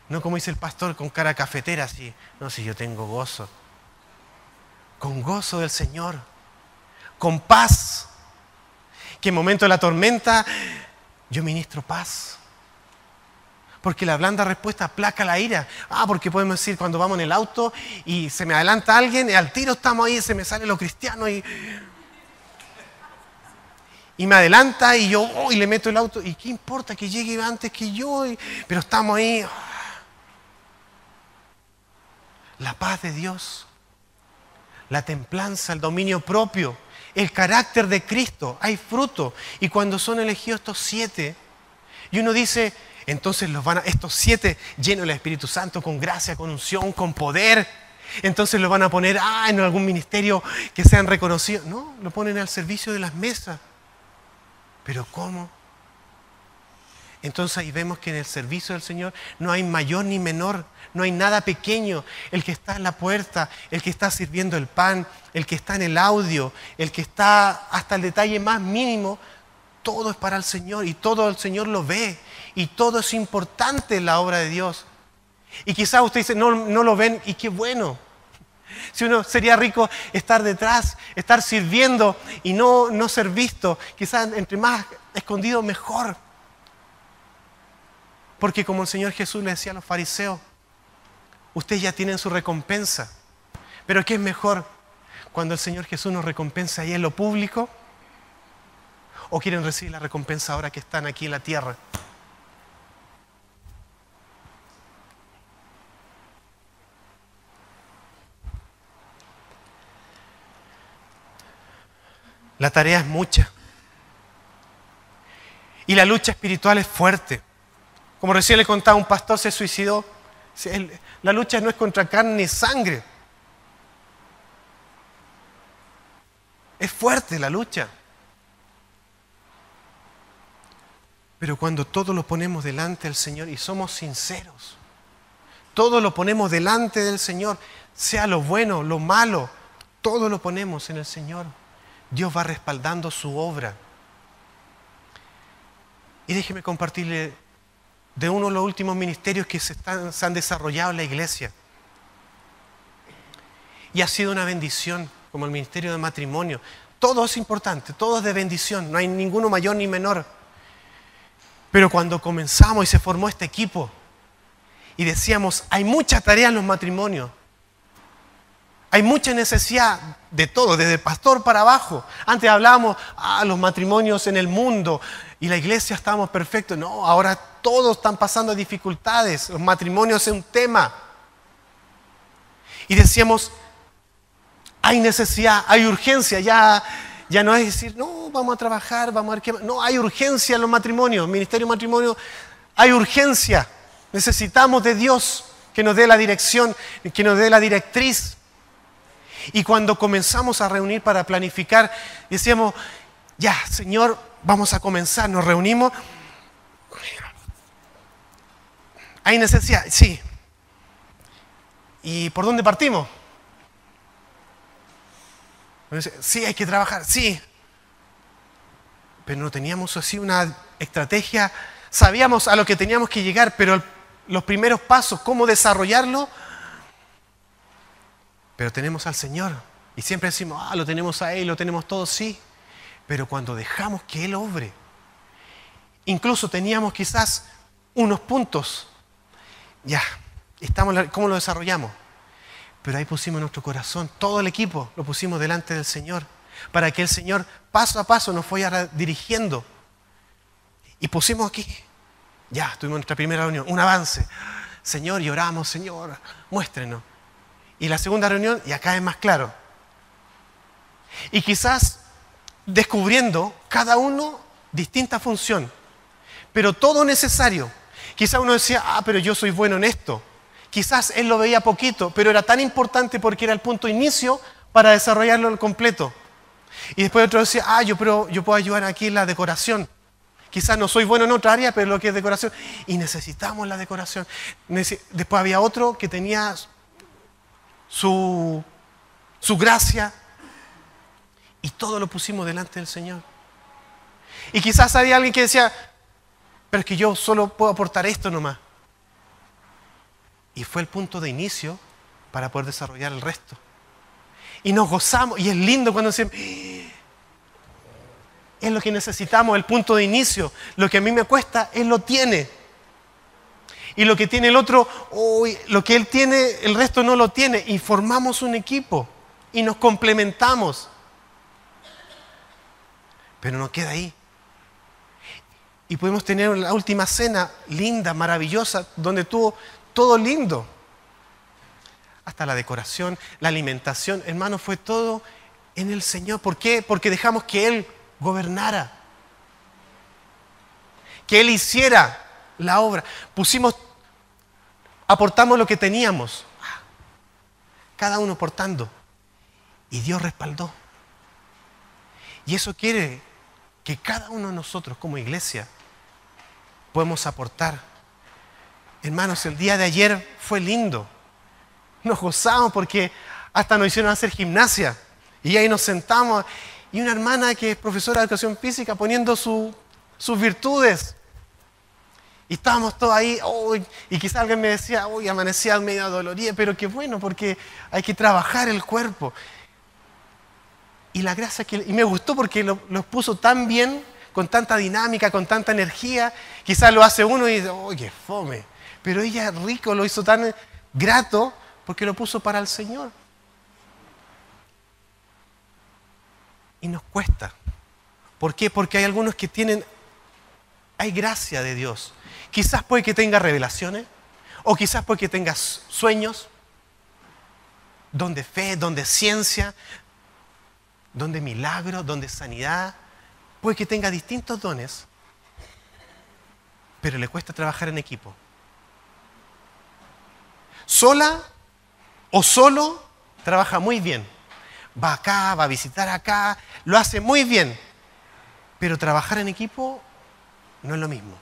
No como dice el pastor, con cara cafetera, así. No, si yo tengo gozo. Con gozo del Señor. Con paz. Que en momento de la tormenta, yo ministro paz. Porque la blanda respuesta aplaca la ira. Porque podemos decir, cuando vamos en el auto y se me adelanta alguien, y al tiro estamos ahí, se me sale lo cristiano y me adelanta y yo y le meto el auto. ¿Y qué importa que llegue antes que yo? Pero estamos ahí. La paz de Dios, la templanza, el dominio propio, el carácter de Cristo, hay fruto. Y cuando son elegidos estos 7, y uno dice, entonces estos 7 llenos del Espíritu Santo, con gracia, con unción, con poder, entonces los van a poner en algún ministerio que sean reconocidos. No, lo ponen al servicio de las mesas. ¿Pero cómo? Entonces ahí vemos que en el servicio del Señor no hay mayor ni menor, no hay nada pequeño. El que está en la puerta, el que está sirviendo el pan, el que está en el audio, el que está hasta el detalle más mínimo, todo es para el Señor y todo el Señor lo ve y todo es importante en la obra de Dios. Y quizás usted dice, no lo ven y qué bueno. Si uno sería rico estar detrás, estar sirviendo y no ser visto, quizás entre más escondido mejor. Porque como el Señor Jesús le decía a los fariseos, ustedes ya tienen su recompensa. Pero ¿qué es mejor? Cuando el Señor Jesús nos recompensa ahí en lo público, ¿o quieren recibir la recompensa ahora que están aquí en la tierra? La tarea es mucha. Y la lucha espiritual es fuerte. Como recién le contaba, un pastor se suicidó. La lucha no es contra carne ni sangre. Es fuerte la lucha. Pero cuando todo lo ponemos delante del Señor y somos sinceros, todo lo ponemos delante del Señor, sea lo bueno, lo malo, todo lo ponemos en el Señor. Dios va respaldando su obra. Y déjeme compartirle de uno de los últimos ministerios que se han desarrollado en la iglesia. Y ha sido una bendición, como el ministerio de matrimonio. Todo es importante, todo es de bendición, no hay ninguno mayor ni menor. Pero cuando comenzamos y se formó este equipo y decíamos, hay mucha tarea en los matrimonios, hay mucha necesidad de todo, desde el pastor para abajo. Antes hablábamos, los matrimonios en el mundo y la iglesia estábamos perfectos. No, ahora todos están pasando dificultades, los matrimonios es un tema. Y decíamos, hay necesidad, hay urgencia, ya no es decir, no, vamos a trabajar, vamos a ver qué más. No, hay urgencia en los matrimonios, ministerio de matrimonio, hay urgencia. Necesitamos de Dios que nos dé la dirección, que nos dé la directriz. Y cuando comenzamos a reunir para planificar, decíamos, ya, Señor, vamos a comenzar, nos reunimos. ¿Hay necesidad? Sí. ¿Y por dónde partimos? Sí, hay que trabajar, sí. Pero no teníamos así una estrategia, sabíamos a lo que teníamos que llegar, pero los primeros pasos, cómo desarrollarlo. Pero tenemos al Señor y siempre decimos, lo tenemos a Él, lo tenemos todo, sí. Pero cuando dejamos que Él obre, incluso teníamos quizás unos puntos, ya, ¿cómo lo desarrollamos? Pero ahí pusimos nuestro corazón, todo el equipo lo pusimos delante del Señor, para que el Señor paso a paso nos fuera dirigiendo. Y pusimos aquí, ya, tuvimos nuestra primera reunión, un avance. Señor, y oramos, Señor, muéstrenos. Y la segunda reunión, y acá es más claro. Y quizás descubriendo cada uno distinta función, pero todo necesario. Quizás uno decía, pero yo soy bueno en esto. Quizás él lo veía poquito, pero era tan importante porque era el punto de inicio para desarrollarlo al completo. Y después otro decía, yo puedo ayudar aquí en la decoración. Quizás no soy bueno en otra área, pero lo que es decoración. Y necesitamos la decoración. Después había otro que tenía su gracia, y todo lo pusimos delante del Señor. Y quizás había alguien que decía, pero es que yo solo puedo aportar esto nomás. Y fue el punto de inicio para poder desarrollar el resto. Y nos gozamos, y es lindo cuando decimos, es lo que necesitamos, el punto de inicio. Lo que a mí me cuesta, Él lo tiene. Y lo que tiene el otro, lo que él tiene, el resto no lo tiene. Y formamos un equipo y nos complementamos. Pero no queda ahí. Y podemos tener la última cena linda, maravillosa, donde tuvo todo lindo. Hasta la decoración, la alimentación. Hermano, fue todo en el Señor. ¿Por qué? Porque dejamos que Él gobernara. Que Él hiciera la obra. Aportamos lo que teníamos. Cada uno aportando. Y Dios respaldó. Y eso quiere que cada uno de nosotros como iglesia podemos aportar. Hermanos, el día de ayer fue lindo. Nos gozamos porque hasta nos hicieron hacer gimnasia. Y ahí nos sentamos. Y una hermana que es profesora de educación física poniendo sus virtudes. Y estábamos todos ahí, y quizás alguien me decía, amanecía medio dolorida, pero qué bueno, porque hay que trabajar el cuerpo. Y la gracia y me gustó porque los puso tan bien, con tanta dinámica, con tanta energía. Quizás lo hace uno y dice, qué fome. Pero ella rico lo hizo tan grato porque lo puso para el Señor. Y nos cuesta. ¿Por qué? Porque hay algunos que hay gracia de Dios. Quizás puede que tenga revelaciones, o quizás puede que tenga sueños, donde fe, donde ciencia, donde milagro, donde sanidad. Puede que tenga distintos dones, pero le cuesta trabajar en equipo. Sola o solo trabaja muy bien. Va acá, va a visitar acá, lo hace muy bien. Pero trabajar en equipo no es lo mismo.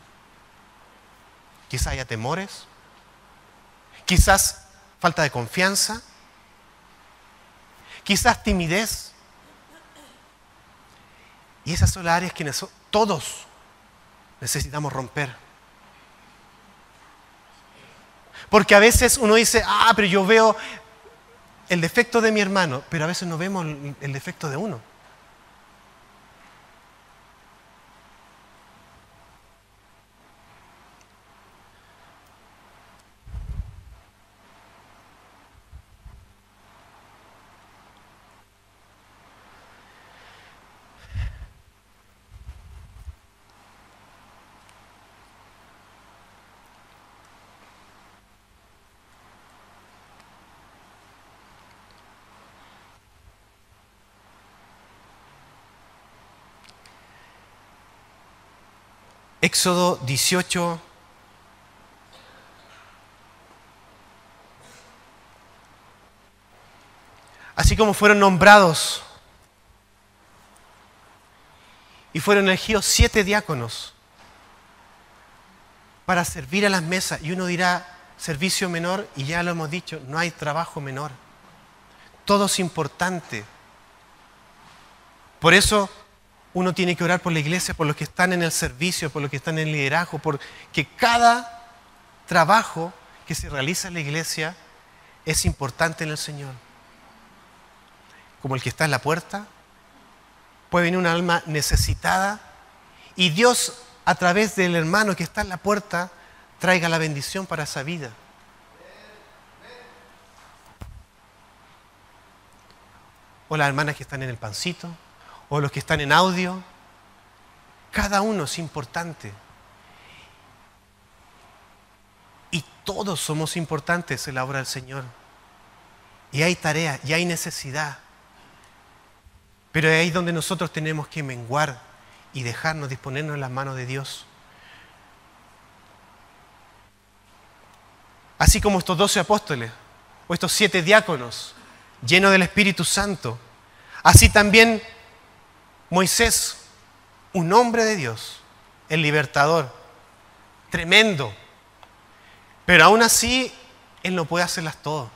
Quizás haya temores, quizás falta de confianza, quizás timidez. Y esas son las áreas que todos necesitamos romper. Porque a veces uno dice, pero yo veo el defecto de mi hermano, pero a veces no vemos el defecto de uno. Éxodo 18. Así como fueron nombrados y fueron elegidos 7 diáconos para servir a las mesas. Y uno dirá, servicio menor, y ya lo hemos dicho, no hay trabajo menor. Todo es importante. Por eso uno tiene que orar por la iglesia, por los que están en el servicio, por los que están en el liderazgo, porque cada trabajo que se realiza en la iglesia es importante en el Señor. Como el que está en la puerta, puede venir un alma necesitada y Dios, a través del hermano que está en la puerta, traiga la bendición para esa vida. O las hermanas que están en el pancito, o los que están en audio. Cada uno es importante. Y todos somos importantes en la obra del Señor. Y hay tarea, y hay necesidad. Pero es ahí donde nosotros tenemos que menguar y dejarnos disponernos en las manos de Dios. Así como estos 12 apóstoles, o estos 7 diáconos, llenos del Espíritu Santo. Así también Moisés, un hombre de Dios, el libertador, tremendo. Pero aún así, él no puede hacerlas todas.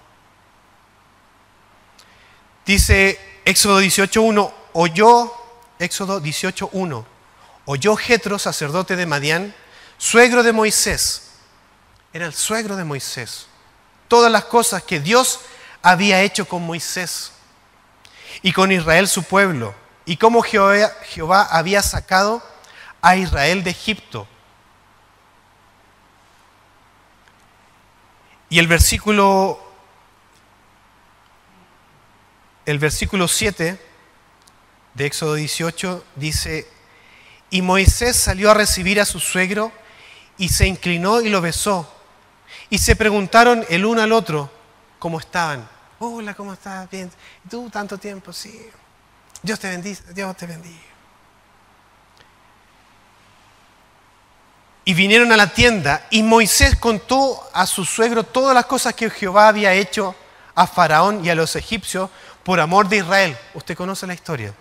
Dice Éxodo 18.1, Éxodo 18.1, oyó Jetro, sacerdote de Madián, suegro de Moisés, era el suegro de Moisés, todas las cosas que Dios había hecho con Moisés y con Israel su pueblo, y cómo Jehová había sacado a Israel de Egipto. Y el versículo 7 de Éxodo 18 dice, y Moisés salió a recibir a su suegro y se inclinó y lo besó. Y se preguntaron el uno al otro cómo estaban. Hola, ¿cómo estás? Bien. ¿Y tú tanto tiempo? Sí. Dios te bendice, Dios te bendiga. Y vinieron a la tienda y Moisés contó a su suegro todas las cosas que Jehová había hecho a Faraón y a los egipcios por amor de Israel. Usted conoce la historia.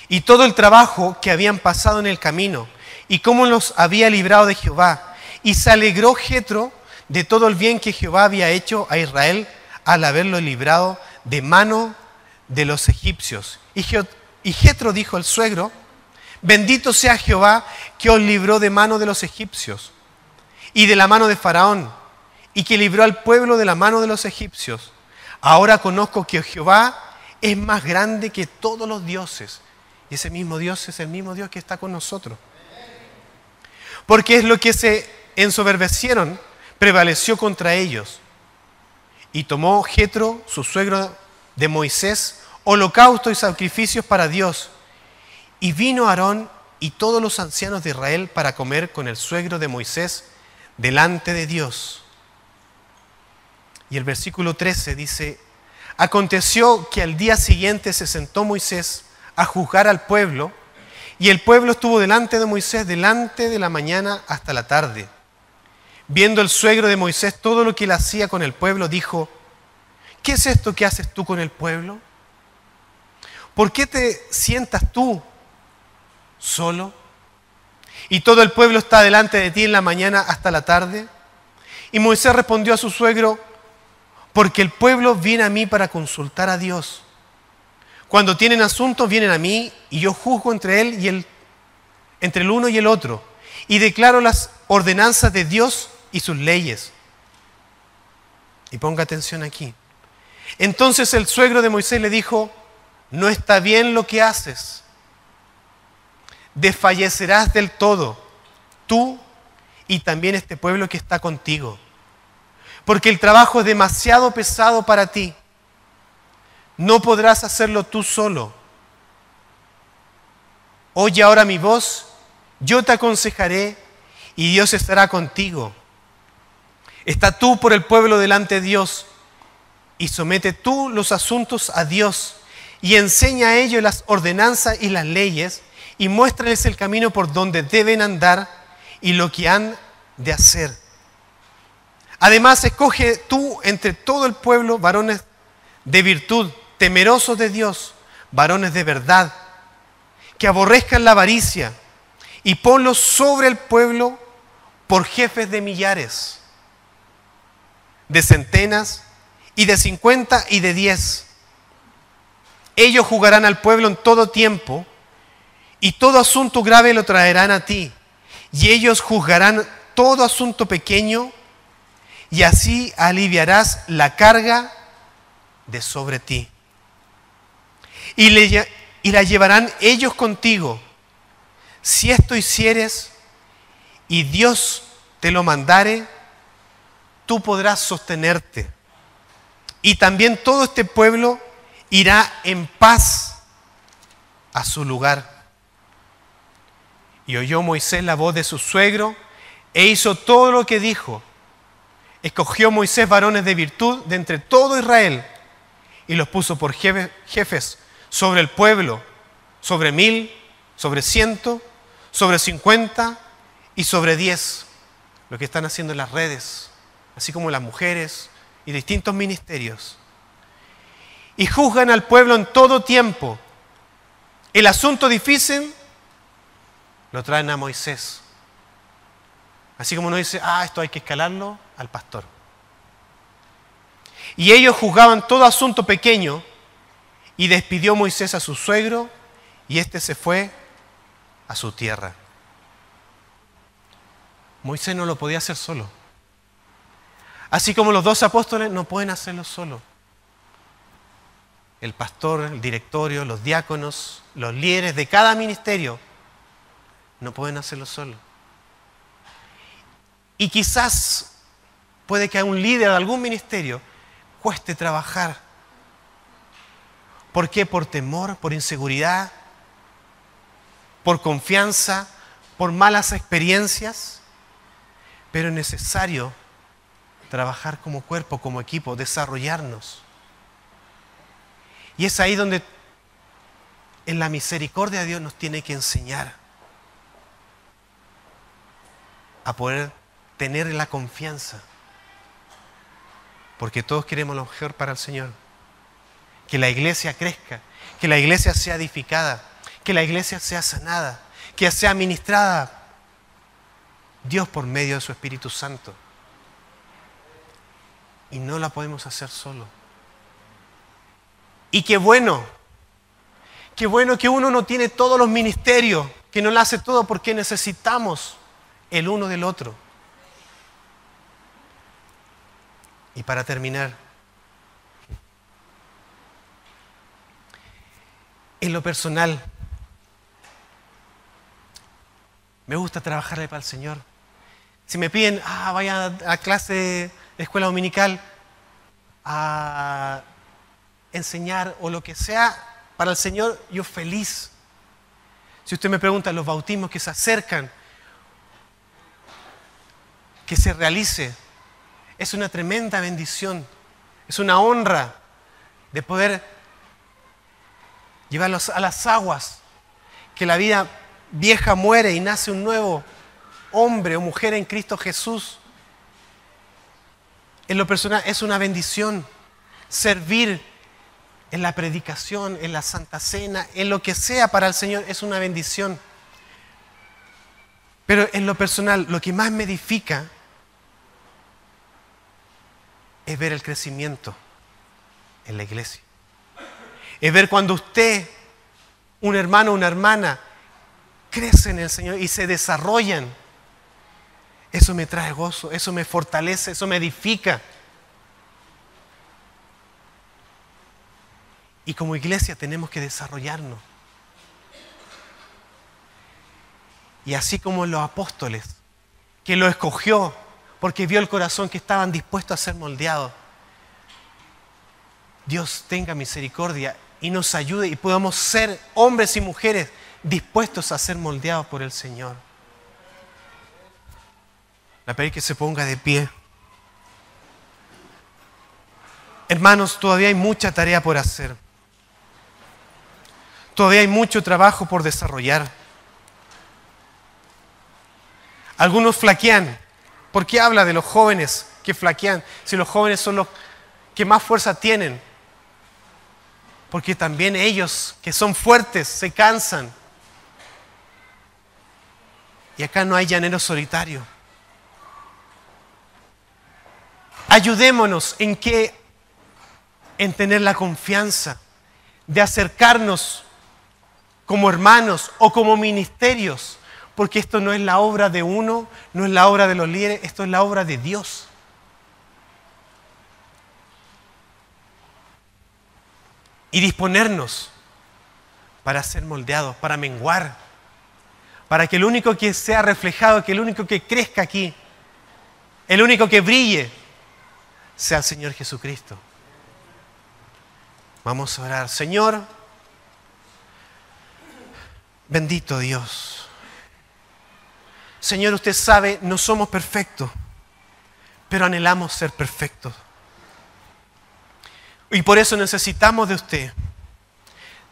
Y todo el trabajo que habían pasado en el camino y cómo los había librado de Jehová. Y se alegró Jetro de todo el bien que Jehová había hecho a Israel al haberlo librado de mano de los egipcios. Y Jetro dijo al suegro, bendito sea Jehová que os libró de mano de los egipcios y de la mano de Faraón y que libró al pueblo de la mano de los egipcios. Ahora conozco que Jehová es más grande que todos los dioses. Y ese mismo Dios es el mismo Dios que está con nosotros. Porque es lo que se ensoberbecieron, prevaleció contra ellos. Y tomó Jetro, su suegro de Moisés, holocaustos y sacrificios para Dios. Y vino Aarón y todos los ancianos de Israel para comer con el suegro de Moisés delante de Dios. Y el versículo 13 dice: aconteció que al día siguiente se sentó Moisés a juzgar al pueblo, y el pueblo estuvo delante de Moisés delante de la mañana hasta la tarde. Viendo el suegro de Moisés todo lo que él hacía con el pueblo, dijo: ¿qué es esto que haces tú con el pueblo? ¿Por qué te sientas tú solo? ¿Y todo el pueblo está delante de ti en la mañana hasta la tarde? Y Moisés respondió a su suegro: porque el pueblo viene a mí para consultar a Dios. Cuando tienen asuntos vienen a mí, y yo juzgo entre entre el uno y el otro, y declaro las ordenanzas de Dios y sus leyes. Y ponga atención aquí. Entonces el suegro de Moisés le dijo: no está bien lo que haces. Desfallecerás del todo, tú y también este pueblo que está contigo, porque el trabajo es demasiado pesado para ti. No podrás hacerlo tú solo. Oye ahora mi voz, yo te aconsejaré y Dios estará contigo. Está tú por el pueblo delante de Dios y somete tú los asuntos a Dios y enseña a ellos las ordenanzas y las leyes y muéstrales el camino por donde deben andar y lo que han de hacer. Además, escoge tú entre todo el pueblo varones de virtud, temerosos de Dios, varones de verdad, que aborrezcan la avaricia, y ponlos sobre el pueblo por jefes de millares, de centenas, y de 50 y de 10. Ellos juzgarán al pueblo en todo tiempo, y todo asunto grave lo traerán a ti, y ellos juzgarán todo asunto pequeño, y así aliviarás la carga de sobre ti. Y la llevarán ellos contigo. Si esto hicieres y Dios te lo mandare, tú podrás sostenerte. Y también todo este pueblo irá en paz a su lugar. Y oyó Moisés la voz de su suegro e hizo todo lo que dijo. Escogió Moisés varones de virtud de entre todo Israel y los puso por jefes sobre el pueblo, sobre 1000, sobre 100, sobre 50 y sobre 10. Lo que están haciendo en las redes, así como las mujeres y distintos ministerios. Y juzgan al pueblo en todo tiempo. El asunto difícil lo traen a Moisés. Así como uno dice: esto hay que escalarlo, al pastor. Y ellos juzgaban todo asunto pequeño, y despidió Moisés a su suegro, y éste se fue a su tierra. Moisés no lo podía hacer solo. Así como los 12 apóstoles no pueden hacerlo solo. El pastor, el directorio, los diáconos, los líderes de cada ministerio no pueden hacerlo solo. Y quizás puede que a un líder de algún ministerio cueste trabajar. ¿Por qué? Por temor, por inseguridad, por confianza, por malas experiencias. Pero es necesario trabajar como cuerpo, como equipo, desarrollarnos. Y es ahí donde en la misericordia de Dios nos tiene que enseñar a poder tener la confianza, porque todos queremos lo mejor para el Señor. Que la iglesia crezca, que la iglesia sea edificada, que la iglesia sea sanada, que sea ministrada Dios por medio de su Espíritu Santo. Y no la podemos hacer solo. Y qué bueno que uno no tiene todos los ministerios, que no lo hace todo, porque necesitamos el uno del otro. Y para terminar, en lo personal, me gusta trabajarle para el Señor. Si me piden, vaya a clase de escuela dominical, enseñar o lo que sea para el Señor, yo feliz. Si usted me pregunta, los bautismos que se acercan, que se realice, es una tremenda bendición, es una honra de poder llevarlos a las aguas, que la vida vieja muere y nace un nuevo hombre o mujer en Cristo Jesús. En lo personal es una bendición servir en la predicación, en la Santa Cena, en lo que sea para el Señor, es una bendición. Pero en lo personal, lo que más me edifica es ver el crecimiento en la iglesia. Es ver cuando usted, un hermano o una hermana, crece en el Señor y se desarrollan. Eso me trae gozo, eso me fortalece, eso me edifica. Y como iglesia tenemos que desarrollarnos. Y así como los apóstoles, que lo escogió porque vio el corazón que estaban dispuestos a ser moldeados, Dios tenga misericordia y nos ayude y podamos ser hombres y mujeres dispuestos a ser moldeados por el Señor. La pedí que se ponga de pie. Hermanos, todavía hay mucha tarea por hacer. Todavía hay mucho trabajo por desarrollar. Algunos flaquean. ¿Por qué habla de los jóvenes que flaquean? Si los jóvenes son los que más fuerza tienen. Porque también ellos, que son fuertes, se cansan. Y acá no hay llanero solitario. Ayudémonos en tener la confianza de acercarnos como hermanos o como ministerios, porque esto no es la obra de uno, no es la obra de los líderes, esto es la obra de Dios. Y disponernos para ser moldeados, para menguar, para que el único que sea reflejado, que el único que crezca aquí, el único que brille, sea el Señor Jesucristo. Vamos a orar. Señor, bendito Dios. Señor, usted sabe, no somos perfectos, pero anhelamos ser perfectos. Y por eso necesitamos de usted.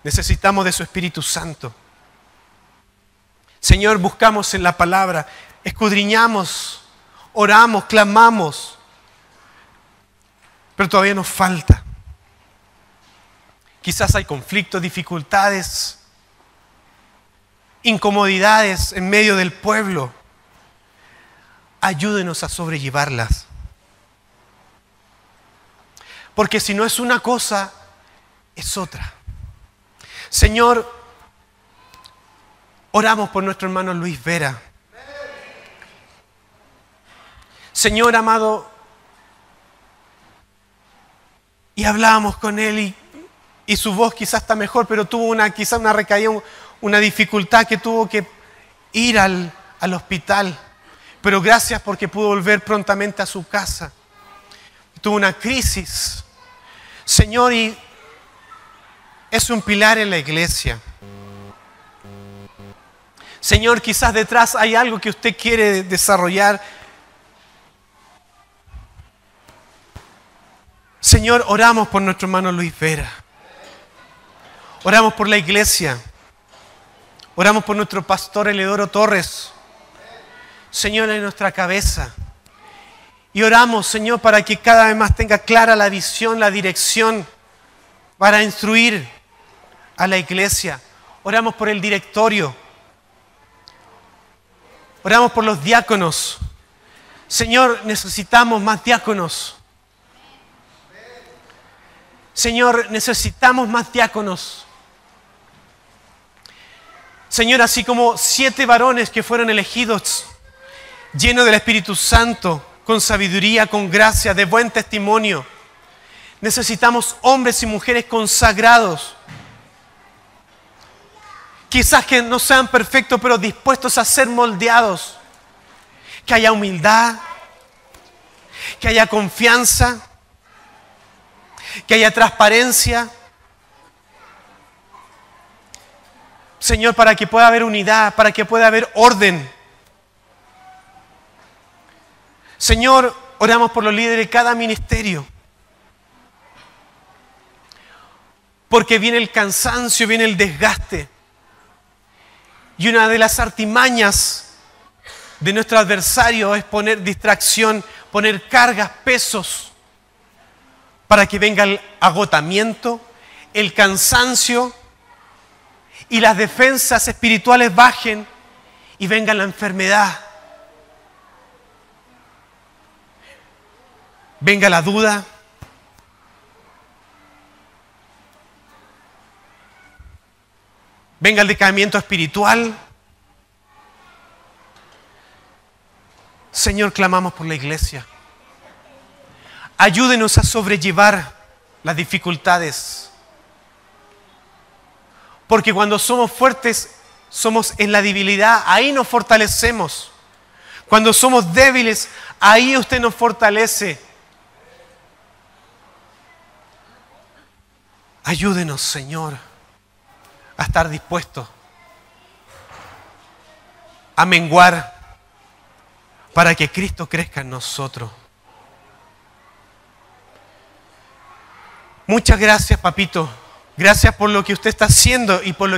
Necesitamos de su Espíritu Santo. Señor, buscamos en la palabra, escudriñamos, oramos, clamamos, pero todavía nos falta. Quizás hay conflictos, dificultades, incomodidades en medio del pueblo. Ayúdenos a sobrellevarlas. Porque si no es una cosa, es otra. Señor, oramos por nuestro hermano Luis Vera. Señor amado, y hablábamos con él y su voz quizás está mejor, pero tuvo quizás una recaída, una dificultad que tuvo que ir al hospital. Pero gracias porque pudo volver prontamente a su casa. Tuvo una crisis. Señor, y es un pilar en la iglesia. Señor, quizás detrás hay algo que usted quiere desarrollar. Señor, oramos por nuestro hermano Luis Vera. Oramos por la iglesia. Oramos por nuestro pastor Eleodoro Torres. Señor, en nuestra cabeza. Y oramos, Señor, para que cada vez más tenga clara la visión, la dirección para instruir a la iglesia. Oramos por el directorio. Oramos por los diáconos. Señor, necesitamos más diáconos. Señor, necesitamos más diáconos. Señor, así como 7 varones que fueron elegidos, llenos del Espíritu Santo, con sabiduría, con gracia, de buen testimonio. Necesitamos hombres y mujeres consagrados. Quizás que no sean perfectos, pero dispuestos a ser moldeados. Que haya humildad, que haya confianza, que haya transparencia. Señor, para que pueda haber unidad, para que pueda haber orden. Señor, oramos por los líderes de cada ministerio. Porque viene el cansancio, viene el desgaste. Y una de las artimañas de nuestro adversario es poner distracción, poner cargas, pesos, para que venga el agotamiento, el cansancio y las defensas espirituales bajen y venga la enfermedad. Venga la duda. Venga el decaimiento espiritual. Señor, clamamos por la iglesia. Ayúdenos a sobrellevar las dificultades. Porque cuando somos fuertes, somos en la debilidad, ahí nos fortalecemos. Cuando somos débiles, ahí usted nos fortalece. Ayúdenos, Señor, a estar dispuestos a menguar para que Cristo crezca en nosotros. Muchas gracias, papito. Gracias por lo que usted está haciendo y por lo